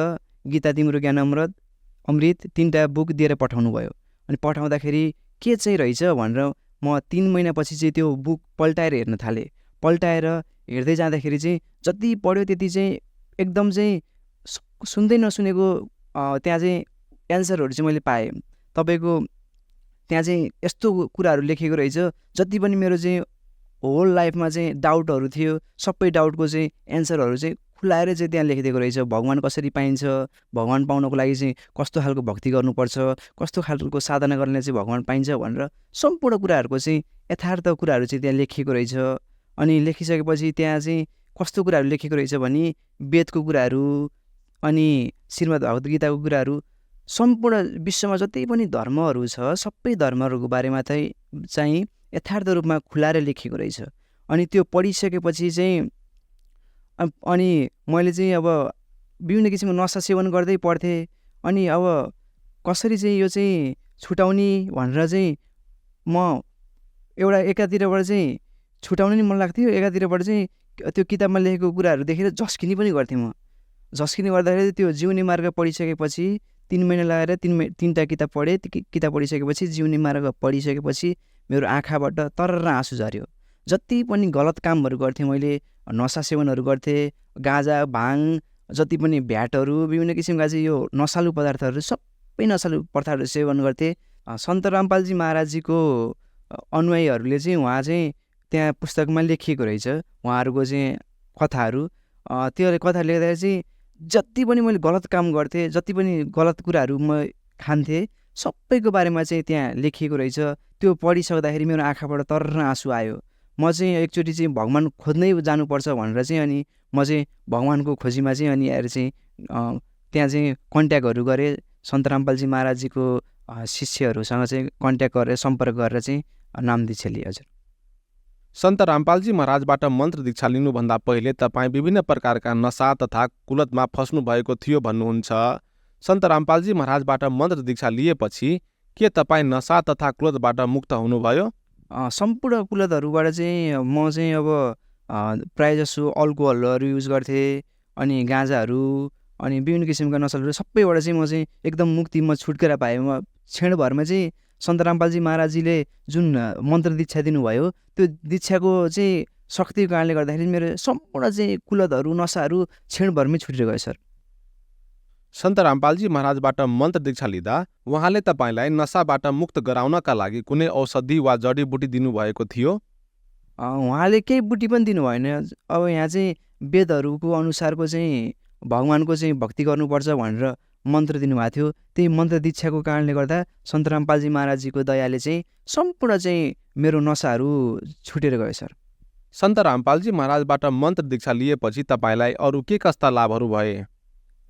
गीता तिम्रो ज्ञान अमृत 3टा बुक दिएर पठाउनु भयो। अनि पठाउँदाखेरि के चाहिँ रहेछ भनेर म 3 महिनापछि चाहिँ त्यो बुक पल्टाएर हेर्न थालेँ। पल्टाएर हेर्दै जाँदाखेरि चाहिँ जति पढ्यो त्यति चाहिँ एकदम चाहिँ सुन्दै नसुनेको त्यहाँ चाहिँ एन्सरहरू चाहिँ मैले पाएँ। तपाईँको त्यहाँ चाहिँ यस्तो कुराहरू लेखेको रहेछ, जति पनि मेरो चाहिँ होल लाइफमा चाहिँ डाउटहरू थियो, सबै डाउटको चाहिँ एन्सरहरू चाहिँ खुलाएर चाहिँ त्यहाँ लेखिदिएको रहेछ। भगवान् कसरी पाइन्छ, भगवान् पाउनको लागि चाहिँ कस्तो खालको भक्ति गर्नुपर्छ, कस्तो खालको साधना गर्ने चाहिँ भगवान् पाइन्छ भनेर सम्पूर्ण कुराहरूको चाहिँ यथार्थ कुराहरू चाहिँ त्यहाँ लेखिएको रहेछ। अनि लेखिसकेपछि त्यहाँ चाहिँ कस्तो कुराहरू लेखेको रहेछ भने वेदको कुराहरू, अनि श्रीमद् भागवत गीताको कुराहरू, सम्पूर्ण विश्वमा जति पनि धर्महरू छ सबै धर्महरूको बारेमा चाहिँ यथार्थ रूपमा खुलाएर लेखेको रहेछ। अनि त्यो पढिसकेपछि चाहिँ अनि मैले चाहिँ अब विभिन्न किसिमको नसा सेवन गर्दै पढ्थेँ। अनि अब कसरी चाहिँ यो चाहिँ छुटाउने भनेर चाहिँ म एउटा एकातिरबाट चाहिँ छुटाउनु नि मन लाग्थ्यो, एकातिरबाट चाहिँ त्यो किताबमा लेखेको कुराहरू देखेर झस्किने पनि गर्थेँ म। झस्किने गर्दाखेरि त्यो जिउने मार्ग पढिसकेपछि 3 महिना लगाएर 3टा किताब पढेँ। किताब पढिसकेपछि जिउने मार्ग पढिसकेपछि मेरो आँखाबाट तरर आँसु झऱ्यो। जति पनि गलत कामहरू गर्थेँ मैले, नसा सेवनहरू गर्थेँ, गाँजा, भाङ, जति पनि भ्याटहरू, विभिन्न किसिमका चाहिँ यो नसालु पदार्थहरू, सबै नसालु पदार्थहरू सेवन गर्थेँ। सन्त रामपालजी महाराजजीको अनुयायीहरूले चाहिँ उहाँ चाहिँ त्यहाँ पुस्तकमा लेखिएको रहेछ उहाँहरूको चाहिँ कथाहरू। त्यो कथा लेख्दाखेरि चाहिँ जति पनि मैले गलत काम गर्थेँ, जति पनि गलत कुराहरू म खान्थेँ, सबैको बारेमा चाहिँ त्यहाँ लेखिएको रहेछ। त्यो पढिसक्दाखेरि मेरो आँखाबाट तरर आँसु आयो। म चाहिँ एकचोटि चाहिँ भगवान् खोज्नै जानुपर्छ भनेर चाहिँ अनि म चाहिँ भगवान्को खोजीमा चाहिँ अनि आएर चाहिँ त्यहाँ चाहिँ कन्ट्याक्टहरू गरेँ। सन्त रामपालजी महाराजजीको शिष्यहरूसँग चाहिँ कन्ट्याक्ट गरेर सम्पर्क गरेर चाहिँ नाम दीक्षा लिएँ। हजुर। सन्त रामपालजी महाराजबाट मन्त्र दीक्षा लिनुभन्दा पहिले तपाईँ विभिन्न प्रकारका नशा तथा कुलतमा फस्नु भएको थियो भन्नुहुन्छ। सन्त रामपालजी महाराजबाट मन्त्र दीक्षा लिएपछि के तपाईँ नशा तथा कुलतबाट मुक्त हुनुभयो? सम्पूर्ण कुलतहरूबाट चाहिँ म चाहिँ अब प्रायःजसो अल्कोहलहरू युज गर्थेँ, अनि गाँजाहरू, अनि विभिन्न किसिमका नसलहरू सबैबाट चाहिँ म चाहिँ एकदम मुक्ति म छुटकेरा पाएँ। म क्षणभरमा चाहिँ सन्त रामपालजी महाराजजीले जुन मन्त्र दीक्षा दिनुभयो त्यो दीक्षाको चाहिँ शक्तिको कारणले गर्दाखेरि मेरो सम्पूर्ण चाहिँ कुलतहरू नशाहरू क्षणभरमै छुटेर गयो सर। सन्त रामपालजी महाराजबाट मन्त्र दीक्षा लिँदा उहाँले तपाईँलाई नशाबाट मुक्त गराउनका लागि कुनै औषधि वा जडीबुटी दिनुभएको थियो? उहाँले केही बुटी पनि दिनु भएन। अब यहाँ चाहिँ वेदहरूको अनुसारको चाहिँ भगवान्को चाहिँ भक्ति गर्नुपर्छ भनेर मन्त्र दिनुभएको थियो। त्यही मन्त्र दीक्षाको कारणले गर्दा सन्त रामपालजी महाराजजीको दयाले चाहिँ सम्पूर्ण चाहिँ मेरो नशाहरू छुटेर गयो सर। सन्त रामपालजी महाराजबाट मन्त्र दीक्षा लिएपछि तपाईँलाई अरू के कस्ता लाभहरू भए?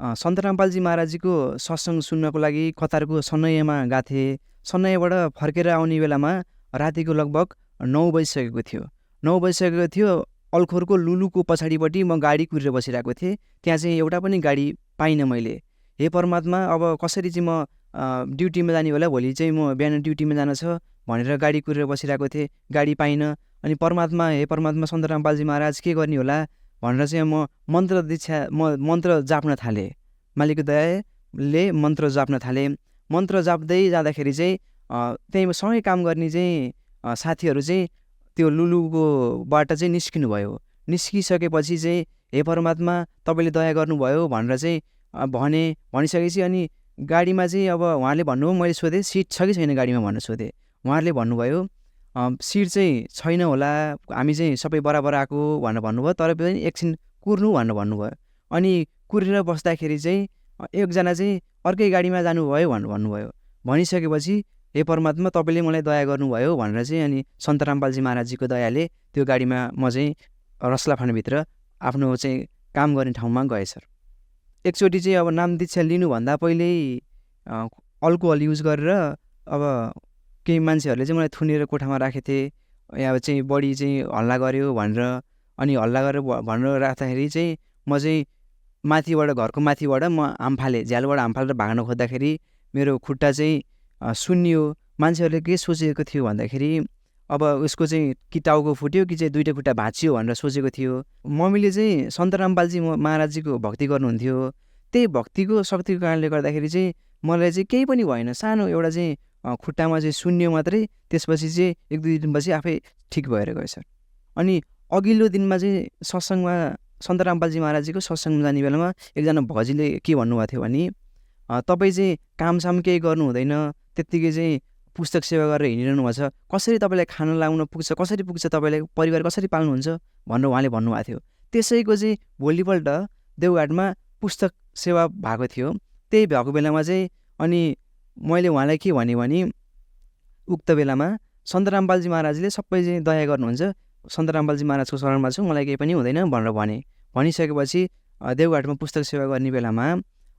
सन्त रामपालजी महाराजजीको सत्सङ्ग सुन्नको लागि कतारको सन्नैयामा गएको। सन्नैयाबाट फर्केर आउने बेलामा रातिको लगभग 9 बजिसकेको थियो। 9 बजिसकेको थियो। अल्खोरको लुलुको पछाडिपट्टि म गाडी कुरेर बसिरहेको थिएँ। त्यहाँ चाहिँ एउटा पनि गाडी पाइनँ मैले। हे परमात्मा, अब कसरी चाहिँ म ड्युटीमा जाने होला, भोलि चाहिँ म बिहान ड्युटीमा जान छ भनेर गाडी कुरेर बसिरहेको थिएँ। गाडी पाइनँ। अनि परमात्मा, हे परमात्मा सन्त रामपालजी महाराज के गर्ने होला भनेर चाहिँ म मन्त्र जाप्न थालेँ। मालिकको दयाले मन्त्र जाप्न थालेँ। मन्त्र जाप्दै जाँदाखेरि चाहिँ त्यहीँ सँगै काम गर्ने चाहिँ साथीहरू चाहिँ त्यो लुलुकोबाट चाहिँ निस्किनु भयो। निस्किसकेपछि चाहिँ हे परमात्मा तपाईँले दया गर्नुभयो भनेर चाहिँ भनिसकेपछि अनि गाडीमा चाहिँ अब उहाँले भन्नुभयो, मैले सोधेँ सिट छ कि छैन गाडीमा भनेर सोधेँ। उहाँहरूले भन्नुभयो सिट चाहिँ छैन होला, हामी चाहिँ सबै बराबर आएको भनेर भन्नुभयो, तर पनि एकछिन कुर्नु भनेर भन्नुभयो। अनि कुरेर बस्दाखेरि चाहिँ एकजना चाहिँ अर्कै गाडीमा जानुभयो भनेर भन्नुभयो। भनिसकेपछि हे परमात्मा तपाईँले मलाई दया गर्नुभयो भनेर चाहिँ अनि सन्त रामपालजी महाराजजीको दयाले त्यो गाडीमा म चाहिँ रसला फाँडभित्र आफ्नो चाहिँ काम गर्ने ठाउँमा गएँ सर। एकचोटि चाहिँ अब नाम दीक्षा लिनुभन्दा पहिल्यै अल्कोहल युज गरेर अब केही मान्छेहरूले चाहिँ मलाई थुनेर कोठामा राखेको थिए। अब चाहिँ बढी चाहिँ हल्ला गर्यो भनेर, अनि हल्ला गरेर भनेर राख्दाखेरि चाहिँ म चाहिँ माथिबाट घरको माथिबाट म हामफाले झ्यालबाट हामफालेर भाग्न खोज्दाखेरि मेरो खुट्टा चाहिँ सुन्नियो। मान्छेहरूले के सोचेको थियो भन्दाखेरि अब उसको चाहिँ कि टाउको फुट्यो कि चाहिँ दुईवटा खुट्टा भाँचियो भनेर सोचेको थियो। मम्मीले चाहिँ सन्त रामपालजी महाराजजीको भक्ति गर्नुहुन्थ्यो। त्यही भक्तिको शक्तिको कारणले गर्दाखेरि चाहिँ मलाई चाहिँ केही पनि भएन। सानो एउटा चाहिँ खुट्टामा चाहिँ सुन्नियो मात्रै। त्यसपछि चाहिँ 1-2 दिनपछि आफै ठिक भएर गयो सर। अनि अघिल्लो दिनमा चाहिँ सत्सङ्गमा सन्त रामपालजी महाराजजीको सत्सङ्गमा जाने बेलामा एकजना भजीले के भन्नुभएको थियो भने तपाईँ चाहिँ कामसाम केही गर्नु हुँदैन, त्यत्तिकै चाहिँ पुस्तक सेवा गरेर हिँडिरहनु भएको छ, कसरी तपाईँलाई खाना लाउन पुग्छ, कसरी पुग्छ, तपाईँलाई परिवार कसरी पाल्नुहुन्छ भनेर उहाँले भन्नुभएको थियो। त्यसैको चाहिँ भोलिपल्ट देवघाटमा पुस्तक सेवा भएको थियो। त्यही भएको बेलामा चाहिँ अनि मैले उहाँलाई के भने उक्त बेलामा सन्त रामपालजी महाराजले सबै चाहिँ दया गर्नुहुन्छ, सन्त रामपालजी महाराजको शरणमा छु, मलाई केही पनि हुँदैन भनेर भनिसकेपछि देवघाटमा पुस्तक सेवा गर्ने बेलामा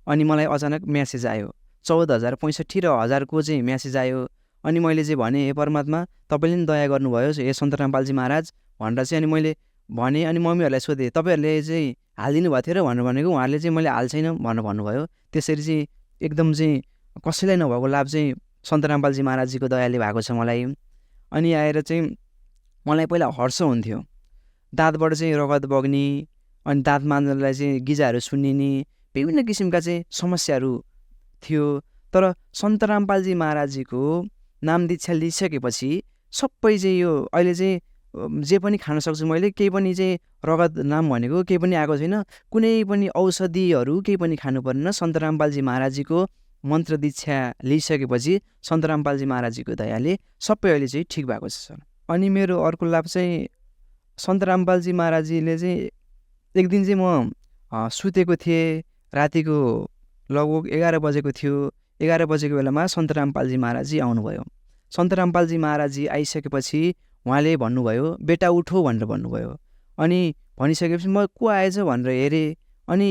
अनि मलाई अचानक म्यासेज आयो। 14,065 र 1000को चाहिँ म्यासेज आयो। अनि मैले चाहिँ भने हे परमात्मा तपाईँले नि दया गर्नुभयो हे सन्त रामपालजी महाराज भनेर चाहिँ अनि मैले भने। अनि मम्मीहरूलाई सोधेँ तपाईँहरूले चाहिँ हालिदिनु भएको थियो र भनेर भनेको। उहाँहरूले चाहिँ मैले हाल्छैन भनेर भन्नुभयो। त्यसरी चाहिँ एकदम चाहिँ कसैलाई नभएको लाभ चाहिँ सन्त रामपालजी महाराजजीको दयाले भएको छ मलाई। अनि आएर चाहिँ मलाई पहिला हर्ष हुन्थ्यो, दाँतबाट चाहिँ रगत बग्ने, अनि दाँत मान्जनलाई चाहिँ गिजाहरू सुन्निने, विभिन्न किसिमका चाहिँ समस्याहरू थियो। तर सन्त रामपालजी महाराजजीको नाम दीक्षा लिइसकेपछि सबै चाहिँ यो अहिले चाहिँ जे पनि खान सक्छु मैले, केही पनि चाहिँ रगत नाम भनेको केही पनि आएको छैन। कुनै पनि औषधिहरू केही पनि खानु परेन। सन्त रामपालजी महाराजजीको मन्त्र दीक्षा लिइसकेपछि सन्त रामपालजी महाराजजीको दयाले सबै अहिले चाहिँ ठिक भएको छ सर। अनि मेरो अर्को लाभ चाहिँ सन्त रामपालजी महाराजजीले चाहिँ एक दिन चाहिँ म सुतेको थिएँ, रातिको लगभग 11 बजेको थियो। 11 बजेको बेलामा सन्त रामपालजी महाराजजी आउनुभयो। सन्त रामपालजी महाराजजी आइसकेपछि उहाँले भन्नुभयो बेटा उठो भनेर भन्नुभयो। अनि भनिसकेपछि म को आएछ भनेर हेरेँ, अनि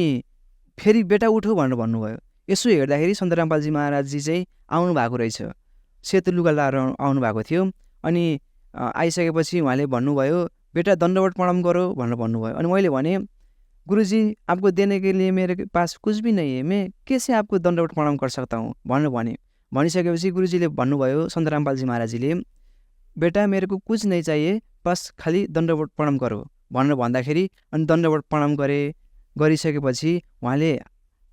फेरि बेटा उठो भनेर भन्नुभयो। यसो हेर्दाखेरि सन्त रामपालजी महाराजजी चाहिँ आउनु भएको रहेछ, सेतो लुगा लाएर आउनु भएको थियो। अनि आइसकेपछि उहाँले भन्नुभयो बेटा दण्डवत प्रणाम करो भनेर भन्नुभयो। अनि मैले भने गुरुजी आपको देने के लिए मेरे पास कुछ भी नहीं है, मैं कैसे आपको दण्डवत प्रणाम कर सकता हूँ भनेर भने। भनिसकेपछि गुरुजीले भन्नुभयो सन्त रामपालजी महाराजजीले बेटा मेरे को कुछ नहीं चाहिए, बस खाली दण्डवत प्रणाम करो भनेर भन्दाखेरि अनि दण्डवत प्रणाम गरिसकेपछि उहाँले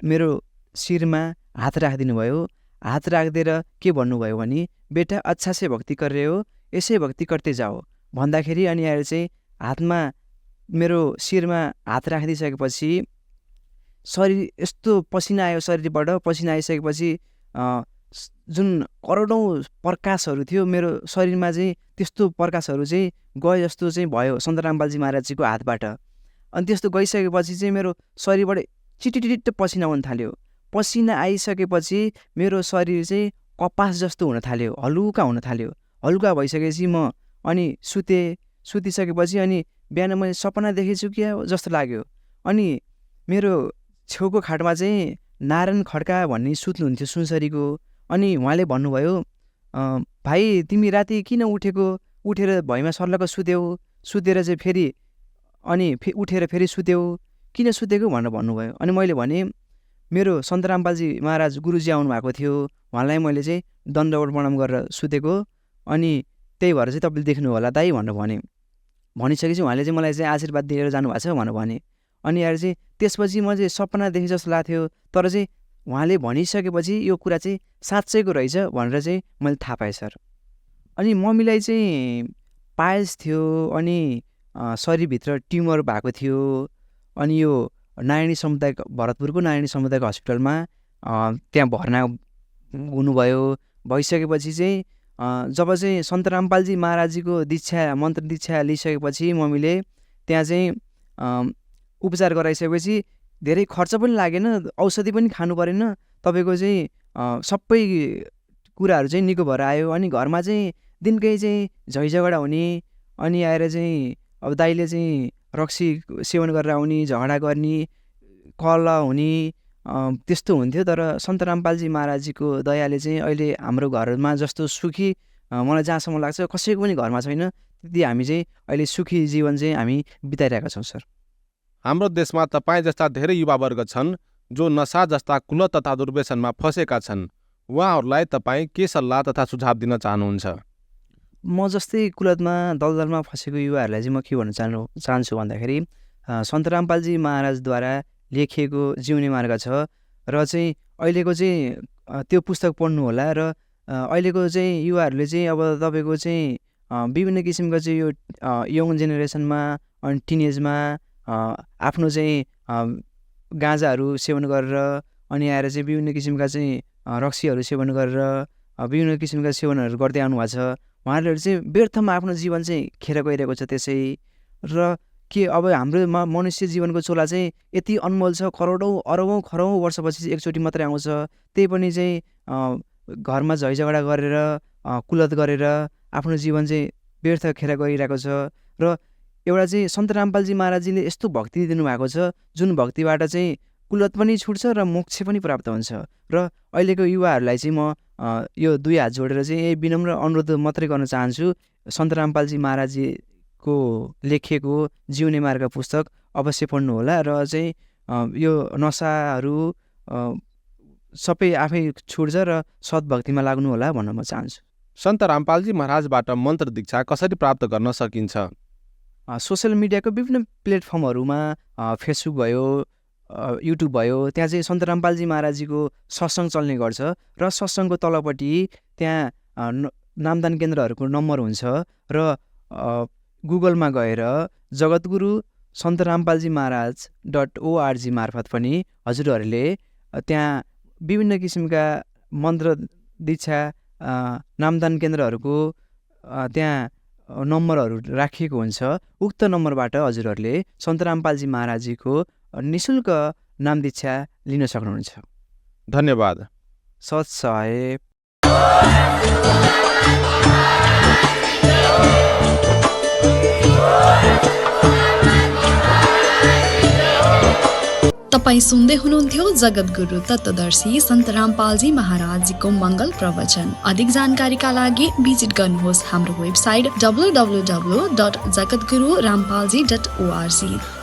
मेरो शिरमा हात राखिदिनु भयो। हात राखिदिएर के भन्नुभयो भने बेटा अच्छा से भक्ति कर रहे हो, यसै भक्ति करते जाओ भन्दाखेरि अनि आएर चाहिँ हातमा मेरो शिरमा हात राखिदिइसकेपछि शरीर यस्तो पसिना आयो, शरीरबाट पसिना आइसकेपछि जुन करोडौँ प्रकाशहरू थियो मेरो शरीरमा चाहिँ त्यस्तो प्रकाशहरू चाहिँ गए जस्तो चाहिँ भयो सन्त रामपालजी महाराजजीको हातबाट। अनि त्यस्तो गइसकेपछि चाहिँ मेरो शरीरबाट चिटिटिट पसिना आउन थाल्यो। पसिना आइसकेपछि मेरो शरीर चाहिँ कपास जस्तो हुन थाल्यो, हलुका हुन थाल्यो। हलुका भइसकेपछि म अनि सुतिसकेपछि अनि बिहान मैले सपना देखेछु क्या जस्तो लाग्यो। अनि मेरो छेउको खाटमा चाहिँ नारायण खड्का भन्ने सुत्नुहुन्थ्यो सुनसरीको। अनि उहाँले भन्नुभयो भाइ तिमी राति किन उठेर भैमा सर्लक्क सुतेर चाहिँ फेरि अनि उठेर फेरि सुत्यौ, किन सुतेको भनेर भन्नुभयो। अनि मैले भने मेरो सन्त रामपालजी महाराज गुरुजी आउनु भएको थियो, उहाँलाई मैले चाहिँ दण्डवत प्रणाम गरेर सुतेको, अनि त्यही भएर चाहिँ तपाईँले देख्नु होला दाइ भनेर भने। भनिसकेपछि उहाँले चाहिँ मलाई चाहिँ आशीर्वाद दिएर जानुभएको छ भनेर भने। अनि आएर चाहिँ त्यसपछि म चाहिँ सपना देखेँ जस्तो लाग्थ्यो, तर चाहिँ उहाँले भनिसकेपछि यो कुरा चाहिँ साँच्चैको रहेछ भनेर चाहिँ मैले थाहा पाएँ सर। अनि मम्मीलाई चाहिँ पायल्स थियो, अनि शरीरभित्र ट्युमर भएको थियो। अनि यो नारायणी सामुदायिक भरतपुरको नारायणी सामुदायिक हस्पिटलमा त्यहाँ भर्ना हुनुभयो। भइसकेपछि चाहिँ जब चाहिँ सन्त रामपालजी महाराजजीको दीक्षा मन्त्र दीक्षा लिइसकेपछि मम्मीले त्यहाँ चाहिँ उपचार गराइसकेपछि धेरै खर्च पनि लागेन, औषधि पनि खानु परेन, तपाईँको चाहिँ सबै कुराहरू चाहिँ निको भएर आयो। अनि घरमा चाहिँ दिनकै चाहिँ झैझगडा हुने, अनि आएर चाहिँ अब दाइले चाहिँ रक्सी सेवन गरेर आउने, झगडा गर्ने, कलह हुने त्यस्तो हुन्थ्यो। तर सन्त रामपालजी महाराजजीको दयाले चाहिँ अहिले हाम्रो घरमा जस्तो सुखी मलाई जहाँसम्म लाग्छ कसैको पनि घरमा छैन, त्यति हामी चाहिँ अहिले सुखी जीवन चाहिँ हामी बिताइरहेका छौँ सर। हाम्रो देशमा तपाईँ जस्ता धेरै युवावर्ग छन् जो नशा जस्ता कुलत तथा दुर्व्यसनमा फँसेका छन्। उहाँहरूलाई तपाईँ के सल्लाह तथा सुझाव दिन चाहनुहुन्छ? म जस्तै कुलतमा दलदलमा फँसेको युवाहरूलाई चाहिँ म के भन्न चाहन्छु भन्दाखेरि सन्त रामपालजी महाराजद्वारा लेखिएको जिउने मार्ग छ, र चाहिँ अहिलेको चाहिँ त्यो पुस्तक पढ्नु होला। र अहिलेको चाहिँ युवाहरूले चाहिँ अब तपाईँको चाहिँ विभिन्न किसिमको चाहिँ यो यङ जेनेरेसनमा अनि टिनेजमा आफ्नो चाहिँ गाँजाहरू सेवन गरेर अनि आएर चाहिँ विभिन्न किसिमका चाहिँ रक्सीहरू सेवन गरेर विभिन्न किसिमका सेवनहरू गर्दै आउनुभएको छ। उहाँहरूले चाहिँ व्यर्थमा आफ्नो जीवन चाहिँ खेर गइरहेको छ त्यसै। र के अब हाम्रो मनुष्य जीवनको चोला चाहिँ यति अनमोल छ, करोडौँ अरबौँ खरौँ वर्षपछि एकचोटि मात्रै आउँछ, त्यही पनि चाहिँ घरमा झैझगडा गरेर कुलत गरेर आफ्नो जीवन चाहिँ व्यर्थ खेर गइरहेको छ। र एउटा चाहिँ सन्त रामपालजी महाराजजीले यस्तो भक्ति दिनुभएको छ जुन भक्तिबाट चाहिँ कुलत पनि छुट्छ र मोक्ष पनि प्राप्त हुन्छ। र अहिलेको युवाहरूलाई चाहिँ म यो दुई हात जोडेर चाहिँ यही विनम्र अनुरोध मात्रै गर्न चाहन्छु, सन्त रामपालजी महाराजजीको लेखिएको जिउने मार्ग पुस्तक अवश्य पढ्नु होला। र चाहिँ यो नसाहरू सबै आफै छुट्छ र सद्भक्तिमा लाग्नु होला भन्न म चाहन्छु। सन्त रामपालजी महाराजबाट मन्त्र दीक्षा कसरी प्राप्त गर्न सकिन्छ? सोसियल मिडियाको विभिन्न प्लेटफर्महरूमा फेसबुक भयो, युट्युब भयो, त्यहाँ चाहिँ सन्त रामपालजी महाराजजीको सत्सङ्ग चल्ने गर्छ। र सत्सङ्गको तलपट्टि त्यहाँ नामदान केन्द्रहरूको नम्बर हुन्छ। र गुगलमा गएर जगद्गुरु सन्त रामपालजी महाराज .org मार्फत पनि हजुरहरूले त्यहाँ विभिन्न किसिमका मन्त्र दीक्षा नामदान केन्द्रहरूको त्यहाँ नम्बरहरू राखिएको हुन्छ। उक्त नम्बरबाट हजुरहरूले सन्त रामपालजी महाराजजीको निःशुल्क नाम दीक्षा लिन सक्नुहुन्छ। धन्यवाद। सत्सय तपाईं सुन्दै हुनुहुन्थ्यो जगद्गुरु तत्वदर्शी सन्त रामपालजी महाराजजीको मङ्गल प्रवचन। अधिक जानकारीका लागि भिजिट गर्नुहोस् हाम्रो वेबसाइट www.jagadgururampalji.org।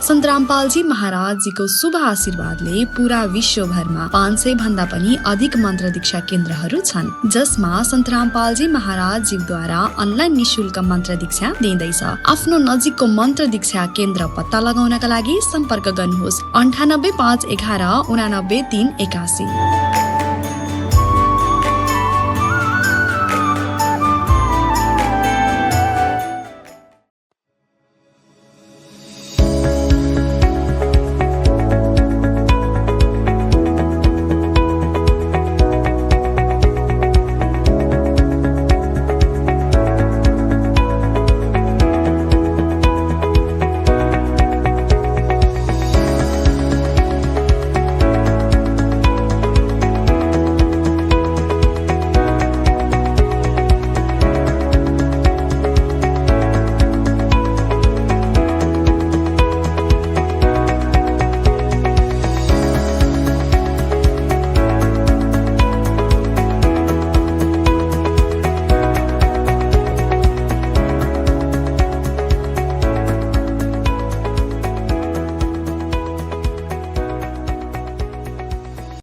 सन्त रामपालजी महाराजजीको शुभ आशीर्वादले पूरा विश्वभरमा 500 भन्दा पनि अधिक मन्त्र दीक्षा केन्द्रहरू छन्, जसमा सन्त रामपालजी महाराजजीद्वारा अनलाइन निशुल्क मन्त्र दीक्षा दिँदैछ। आफ्नो नजिकको मन्त्र दीक्षा केन्द्र पत्ता लगाउनका लागि सम्पर्क गर्नुहोस् 98 511 89 381।